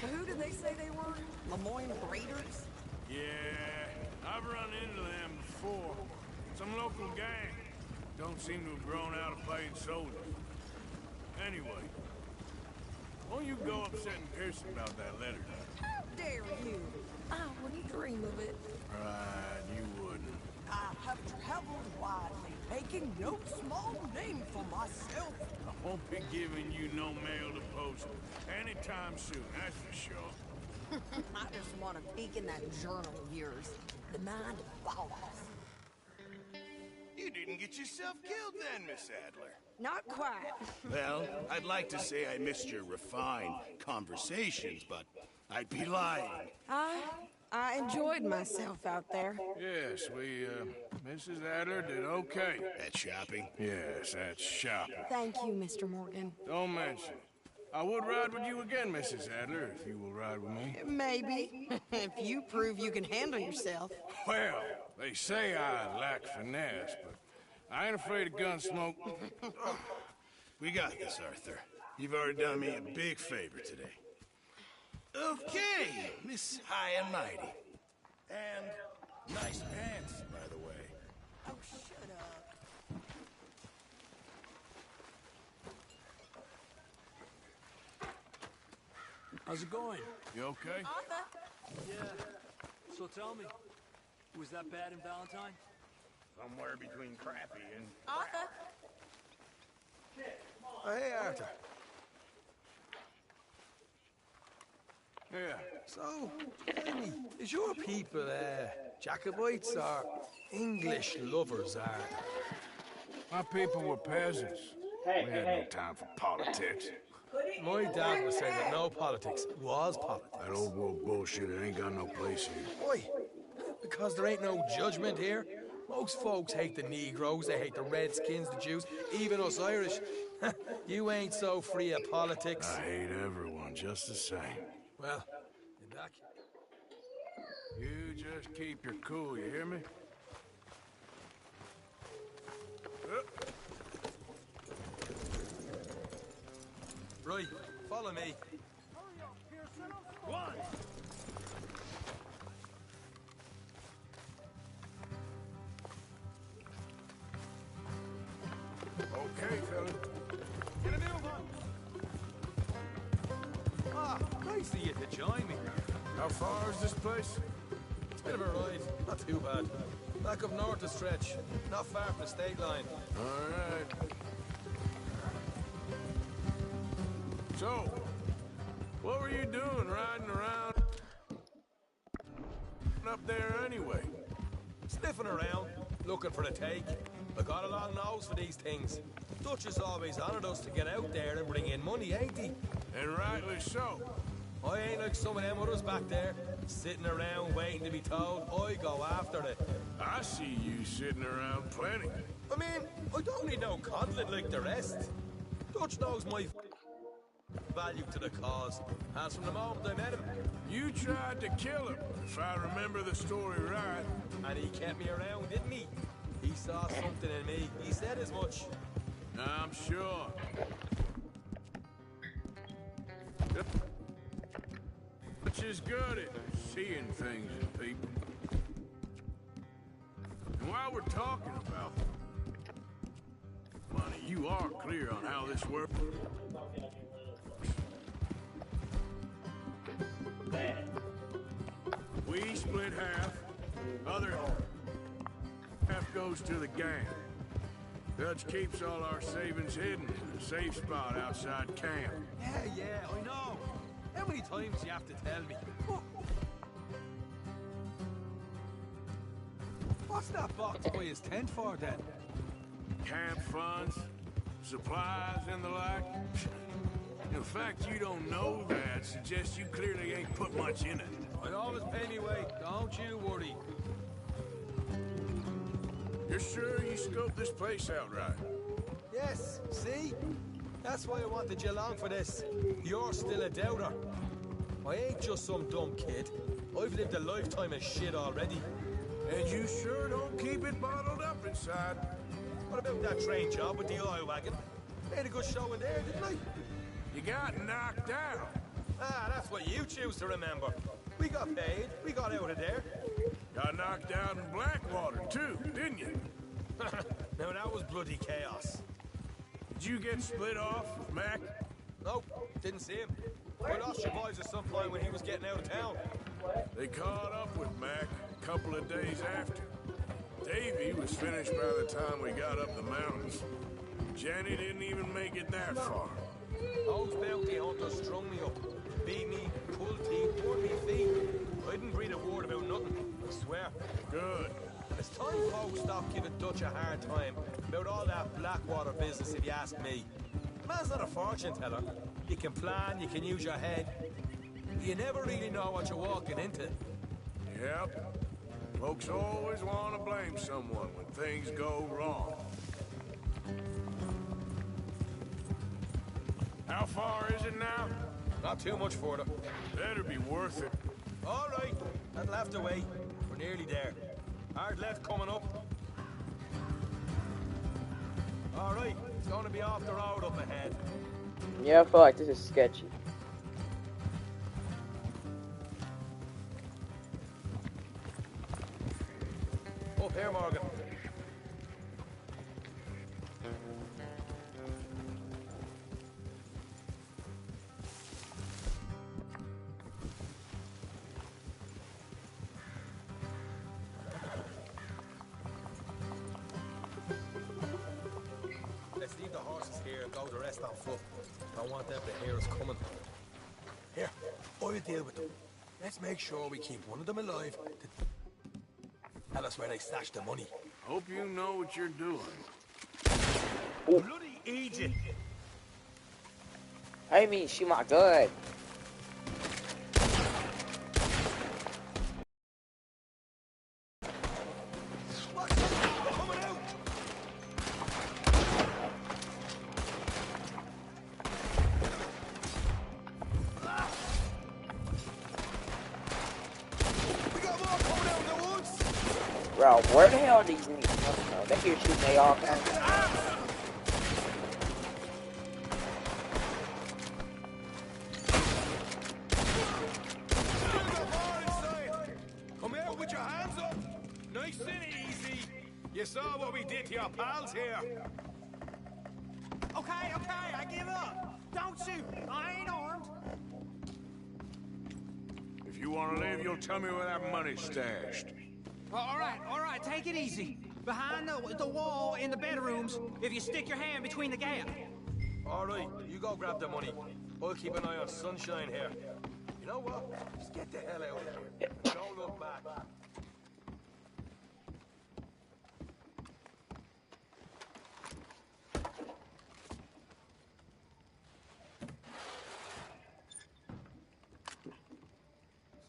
So who did they say they were? Lemoyne Raiders? Yeah, I've run into them before. Some local gang. Don't seem to have grown out of playing soldiers. Anyway, won't you go upsetting Pearson about that letter? How dare you? I wouldn't dream of it. Right, you wouldn't. I have traveled widely, making no small name for myself. I won't be giving you no mail to post anytime soon, that's for sure. I just want to peek in that journal of yours. The mind of balls. You didn't get yourself killed then, Miss Adler. Not quite. Well, I'd like to say I missed your refined conversations, but I'd be lying. I I enjoyed myself out there. Yes, Mrs. Adler did okay. That shopping? Yes, that's shopping. Thank you, Mr. Morgan. Don't mention it. I would ride with you again, Mrs. Adler, if you will ride with me. Maybe. If you prove you can handle yourself. Well, they say I lack finesse, but I ain't afraid of gun smoke. We got this, Arthur. You've already done me a big favor today. Okay, Miss High and Mighty. And nice pants, by the way. Oh, shut up. How's it going? You okay? Arthur? Yeah. So tell me, was that bad in Valentine? Somewhere between crappy and... Arthur? Oh, hey, Arthur. Yeah. So, tell me, is your people, Jacobites or English lovers, Arthur? My people were peasants. We had no time for politics. My dad would say that no politics was politics. That old world bullshit, it ain't got no place here. Why? Because there ain't no judgment here. Most folks hate the Negroes, they hate the Redskins, the Jews, even us Irish. You ain't so free of politics. I hate everyone just the same. Well, in that You just keep your cool, you hear me? Right, follow me. One. Okay, fella. Get a move on. Ah, nice of you to join me. How far is this place? It's a bit of a ride, not too bad. Back up north a stretch, not far from the state line. All right. So, what were you doing riding around up there anyway? Sniffing around, looking for a take. I got a long nose for these things. Dutch has always honored us to get out there and bring in money, ain't he? And rightly so. I ain't like some of them others back there, sitting around waiting to be told. I go after it. I see you sitting around plenty. I mean, I don't need no coddling like the rest. Dutch knows my value to the cause, as from the moment I met him. You tried to kill him, if I remember the story right. And he kept me around, didn't he? He saw something in me. He said as much. I'm sure. Which is good at seeing things in people. And while we're talking about money, you are clear on how this works. We split half, other half goes to the gang. Dutch keeps all our savings hidden in a safe spot outside camp. Yeah, I know. How many times do you have to tell me? What's that box by his tent for, then? Camp funds, supplies, and the like. The fact you don't know that suggests you clearly ain't put much in it. I always pay me way, don't you worry. You're sure you scoped this place out right? Yes, see? That's why I wanted you along for this. You're still a doubter. I ain't just some dumb kid. I've lived a lifetime of shit already. And you sure don't keep it bottled up inside. What about that train job with the oil wagon? Made a good show in there, didn't I? You got knocked out. Ah, that's what you choose to remember. We got paid. We got out of there. Got knocked out in Blackwater, too, didn't you? Now, that was bloody chaos. Did you get split off with Mac? Nope, didn't see him. I lost your boys at some point when he was getting out of town. They caught up with Mac a couple of days after. Davy was finished by the time we got up the mountains. Jenny didn't even make it that far. Those bounty hunters strung me up. Beat me, pulled teeth, tore me feet. I didn't breathe a word about nothing, I swear. Good. It's time folks stop giving Dutch a hard time about all that Blackwater business, if you ask me. Man's not a fortune teller. You can plan, you can use your head. You never really know what you're walking into. Yep. Folks always want to blame someone when things go wrong. How far is it now? Not too much further. Better be worth it. All right, that'll have to wait. We're nearly there. Hard left coming up. All right, it's going to be off the road up ahead. Yeah, I feel like this is sketchy. Up here, Morgan. Let's leave the horses here and go the rest on foot. Don't want them to hear us coming. Here, I'll deal with them. Let's make sure we keep one of them alive to tell us where they stashed the money. Hope you know what you're doing. Bloody Egypt! I mean, shoot my gun. Bro, where the hell are these niggas coming from? They here shooting they all kinds of... Come out with your hands up! Nice and easy! You saw what we did to your pals here! Okay, I give up. Don't shoot. I ain't armed. If you want to leave, you'll tell me where that money's stashed. All right, take it easy. Behind the wall in the bedrooms, if you stick your hand between the gap. All right, you go grab the money. I'll keep an eye on Sunshine here. You know what? Just get the hell out of here. Don't look back.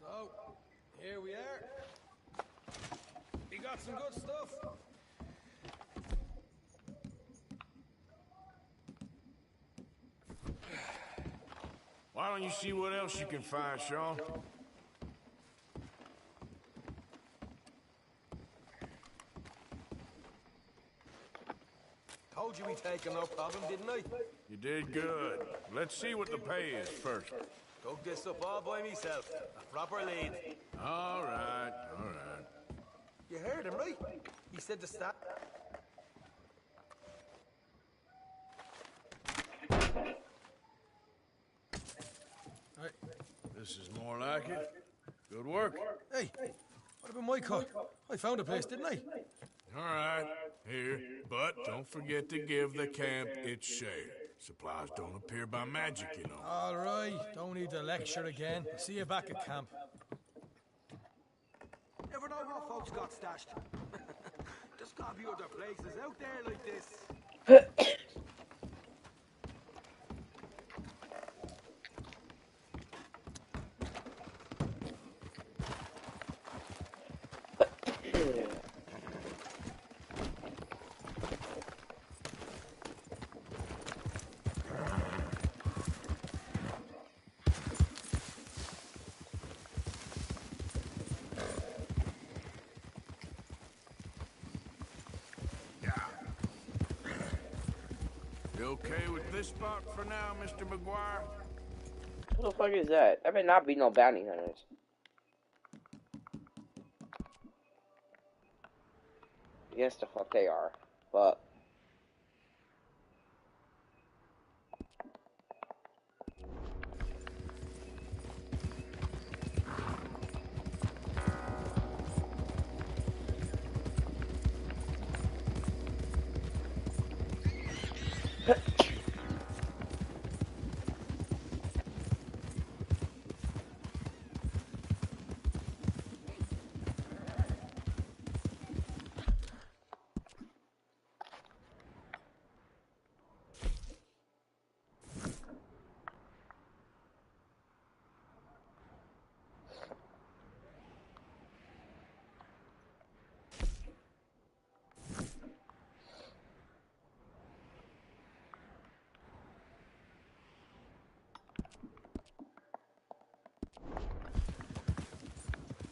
So, here we are. We got some good stuff. Why don't you see what else you can find, Sean? Told you we'd take him, no problem, didn't I? You did good. Let's see what the pay is first. Dug this up all by myself. A proper lead. All right, all right. You heard him, right? He said to stop. Hey, this is more like it. Good work. Hey, what about my car? I found a place, didn't I? All right, here. But don't forget to give the camp its share. Supplies don't appear by magic, you know. All right, don't need to lecture again. See you back at camp. Never know what folks got stashed. There's gotta be other places out there like this. You okay with this spot for now, Mr. McGuire? What the fuck is that? There better not be no bounty hunters. Yes, the fuck they are. But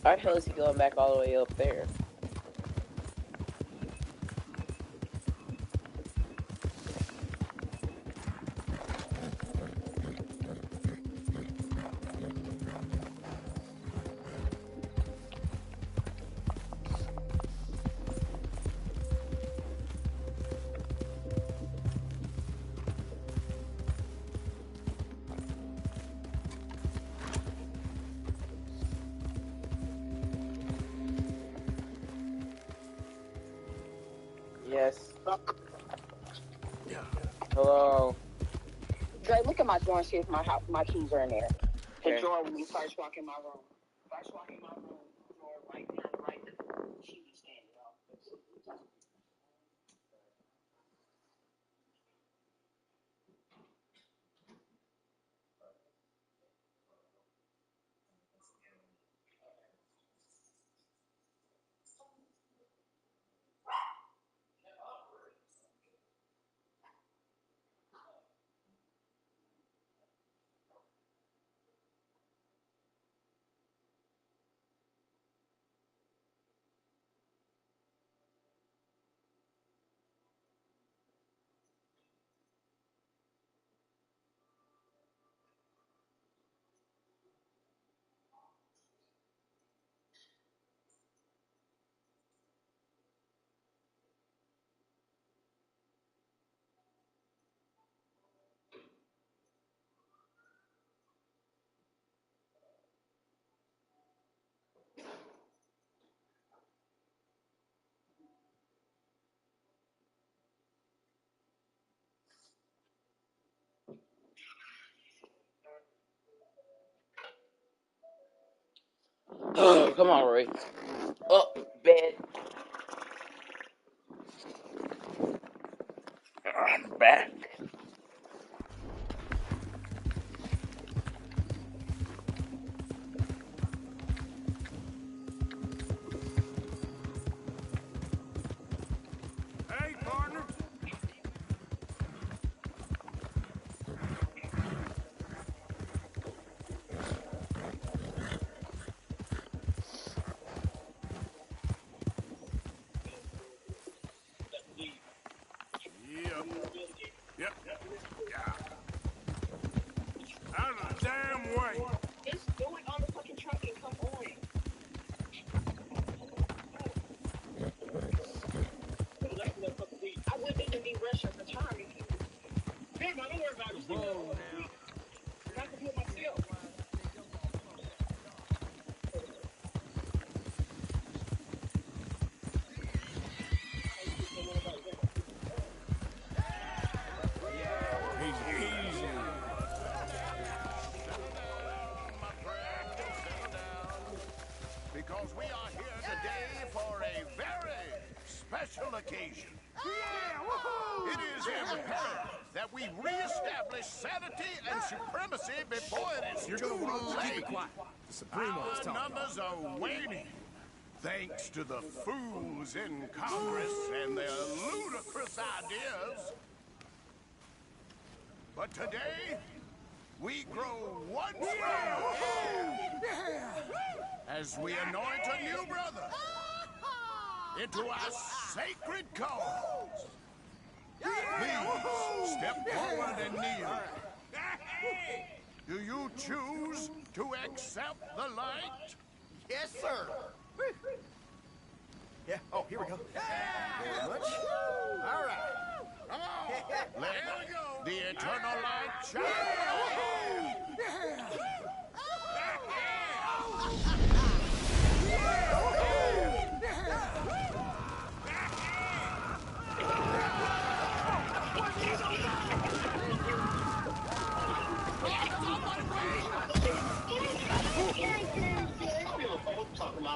Why the hell is he going back all the way up there? Yes. Hello. Dre, look at my drawer and see if my keys are in there. Okay. The drawer when you first walk in my room. First walk in my room, drawer right there, right there. She was standing up. Oh, come on, Roy. Up, bed. I'm back. Hey, partner. Yep. Yeah. Out of the damn way. Just do it on the fucking truck and come on. I wouldn't even be rushing for time. Damn, I don't worry about it. Whoa, now. I can do it myself. Easy. Because we are here today for a very special occasion. It is imperative that we reestablish sanity and supremacy before it is too late. Our numbers are waning, thanks to the fools in Congress and their ludicrous ideas. But today, we grow one stronger as we anoint a new brother into our sacred cause. Please step forward and kneel. Do you choose to accept the light? Yes, sir. Yeah. Oh, here we go. Very much. All right. Come on. Let the eternal light shine.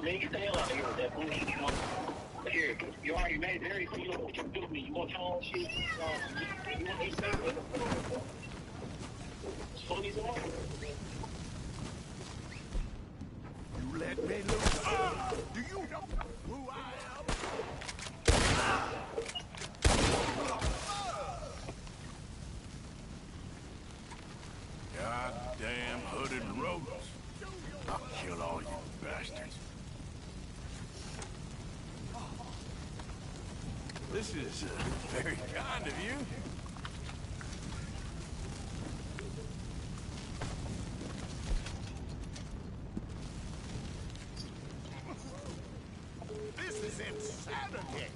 Man, get the hell out of here with that bullshit. Here, you already made it. Everything you know what you do to me. You want your own shit? You want these things? So these are You let me loose. Do you know who I am? Goddamn hooded rodents. I'll kill all you bastards. This is very kind of you. This is insanity!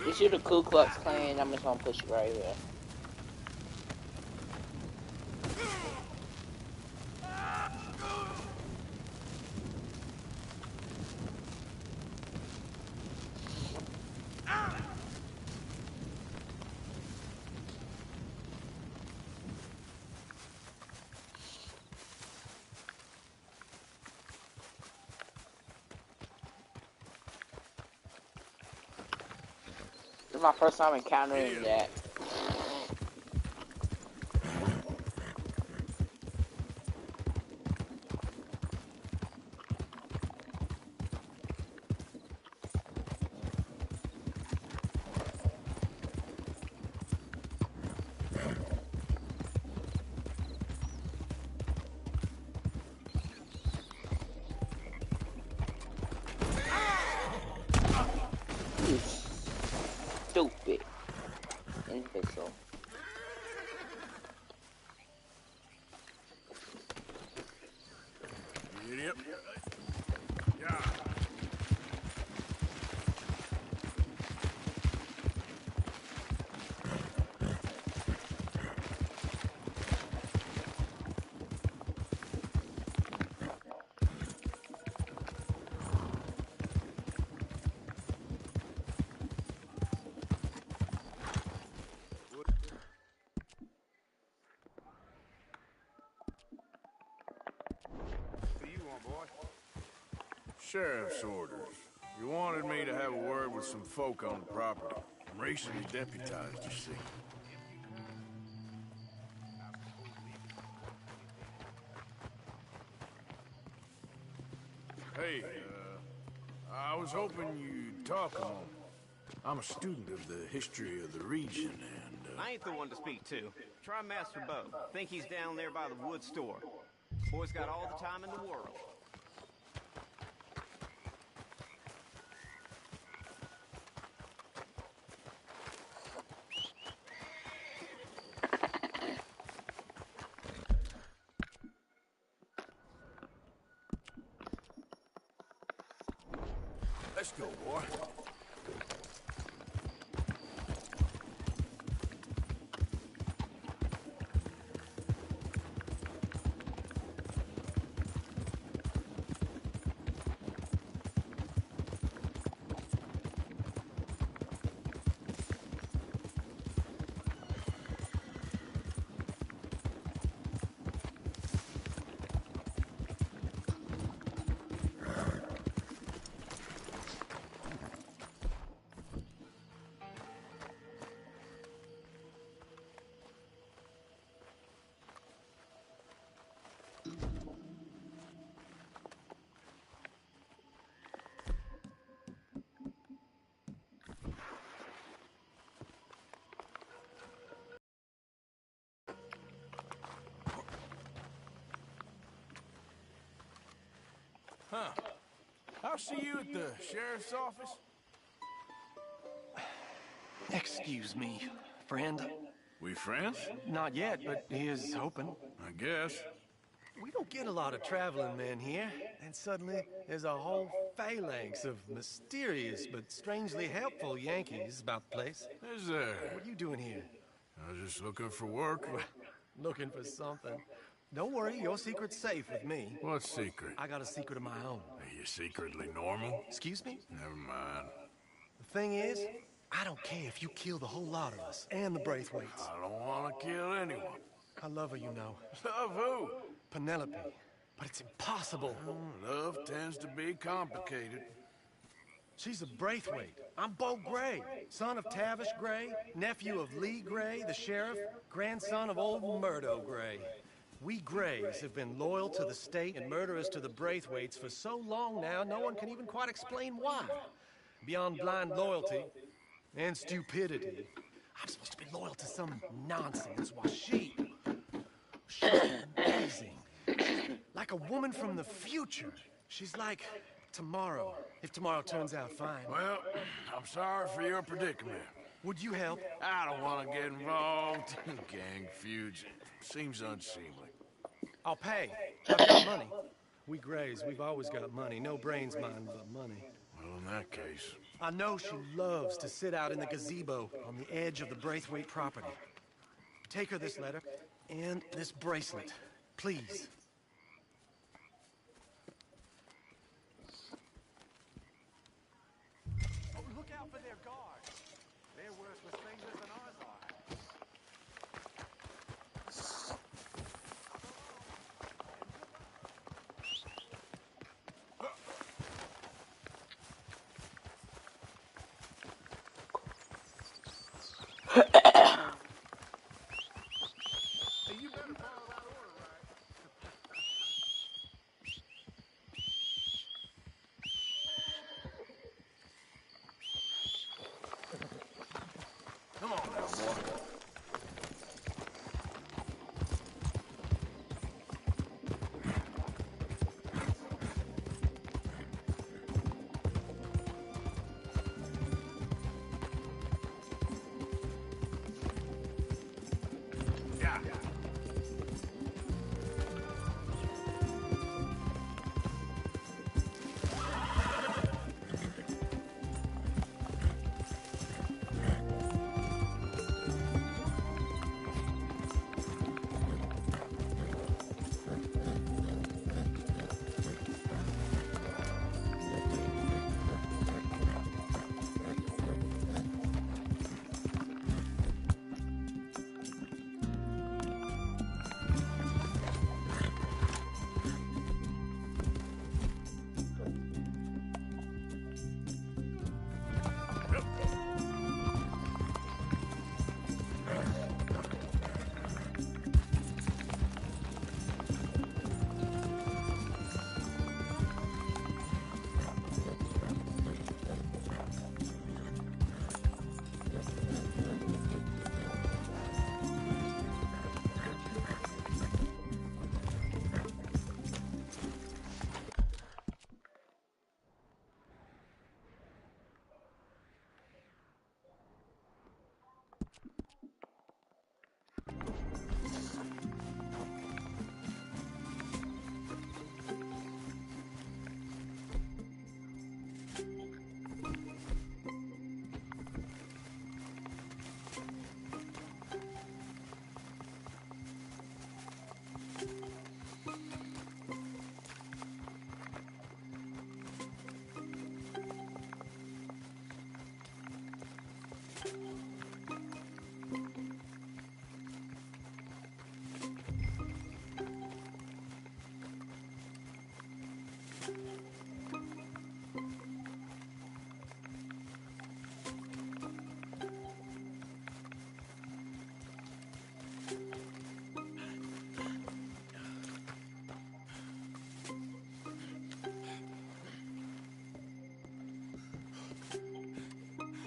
Is you the Ku Klux Klan? I'm just gonna push it right here. This is my first time encountering that. Stupid imbecile. Yep. Yeah. Sheriff's orders. You wanted me to have a word with some folk on the property. I'm recently deputized, you see. Hey, I was hoping you'd talk a moment. I'm a student of the history of the region, and, I ain't the one to speak to. Try Master Bo. Think he's down there by the wood store. Boy's got all the time in the world. Let's go, boy. Huh. I'll see you at the sheriff's office. Excuse me, friend. We friends? Not yet, but he is hoping. I guess. We don't get a lot of traveling men here, and suddenly there's a whole phalanx of mysterious but strangely helpful Yankees about the place. Is there? What are you doing here? I was just looking for work. Looking for something. Don't worry, your secret's safe with me. What secret? I got a secret of my own. Are you secretly normal? Excuse me? Never mind. The thing is, I don't care if you kill the whole lot of us and the Braithwaites. I don't want to kill anyone. I love her, you know. Love who? Penelope. But it's impossible. Love tends to be complicated. She's a Braithwaite. I'm Bo Gray, son of Tavish Gray, nephew of Lee Gray, the sheriff, grandson of old Murdo Gray. We Grays have been loyal to the state and murderous to the Braithwaites for so long now, no one can even quite explain why. Beyond blind loyalty and stupidity, I'm supposed to be loyal to some nonsense while she's amazing. Like a woman from the future. She's like tomorrow, if tomorrow turns out fine. Well, I'm sorry for your predicament. Would you help? I don't want to get involved in gang feuds. Seems unseemly. I'll pay. I've got money. We Grays, we've always got money. No brains, mind, but money. Well, in that case... I know she loves to sit out in the gazebo on the edge of the Braithwaite property. Take her this letter and this bracelet, please. Oh, look out for their guards. They're worse with fingers than ours are. You better follow that order, right? Come on now, boy.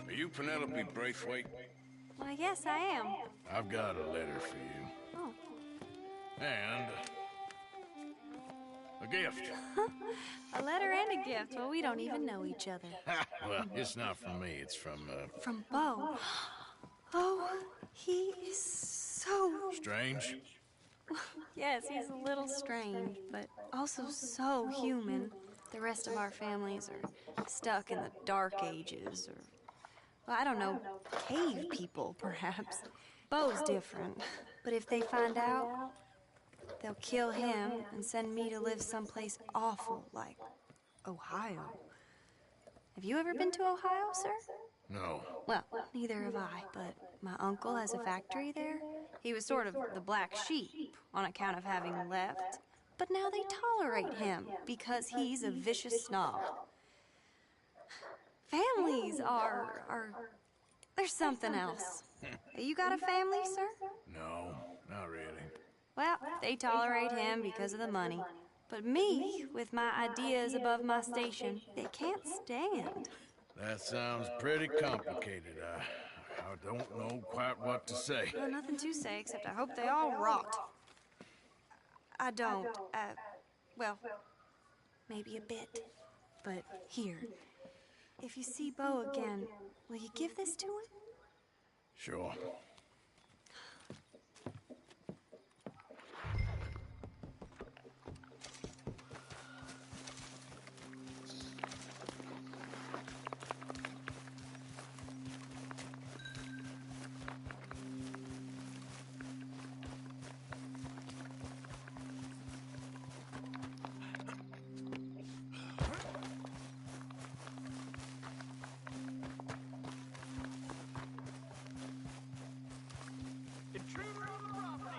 Are you Penelope Braithwaite? Why, yes, I am. I've got a letter for you. Oh. And a gift. A letter and a gift. Well, we don't even know each other. Well, it's not from me. It's from, From Bo. Oh, he is so... Strange? Yes, he's a little strange, but also so human. The rest of our families are stuck in the Dark Ages, or, well, I don't know, cave people, perhaps. Bo's different, but if they find out, they'll kill him and send me to live someplace awful, like Ohio. Have you ever been to Ohio, sir? No. Well, neither have I, but my uncle has a factory there. He was sort of the black sheep on account of having left, but now they tolerate him because he's a vicious snob. Families there's something else. You got a family, sir? No, not really. Well, they tolerate him because of the money. But me, with my ideas above my station, they can't stand. That sounds pretty complicated. I don't know quite what to say. Well, nothing to say, except I hope they all rot. I don't, well, maybe a bit. But here, if you see Bo again, will you give this to him? Sure. Intruder on the property!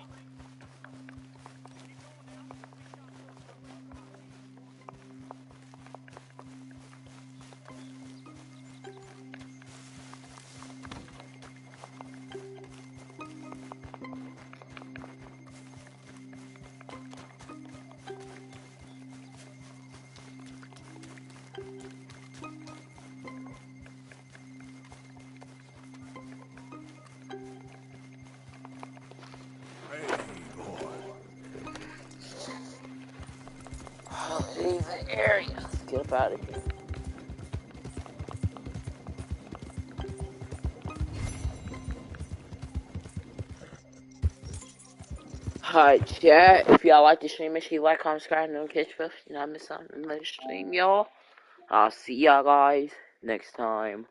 Oh, leave the area. Let's get up out of here. Alright, chat. If y'all like the stream, make sure you like, comment, subscribe, and notification bell. You know, I miss something in the stream, y'all. I'll see y'all guys next time.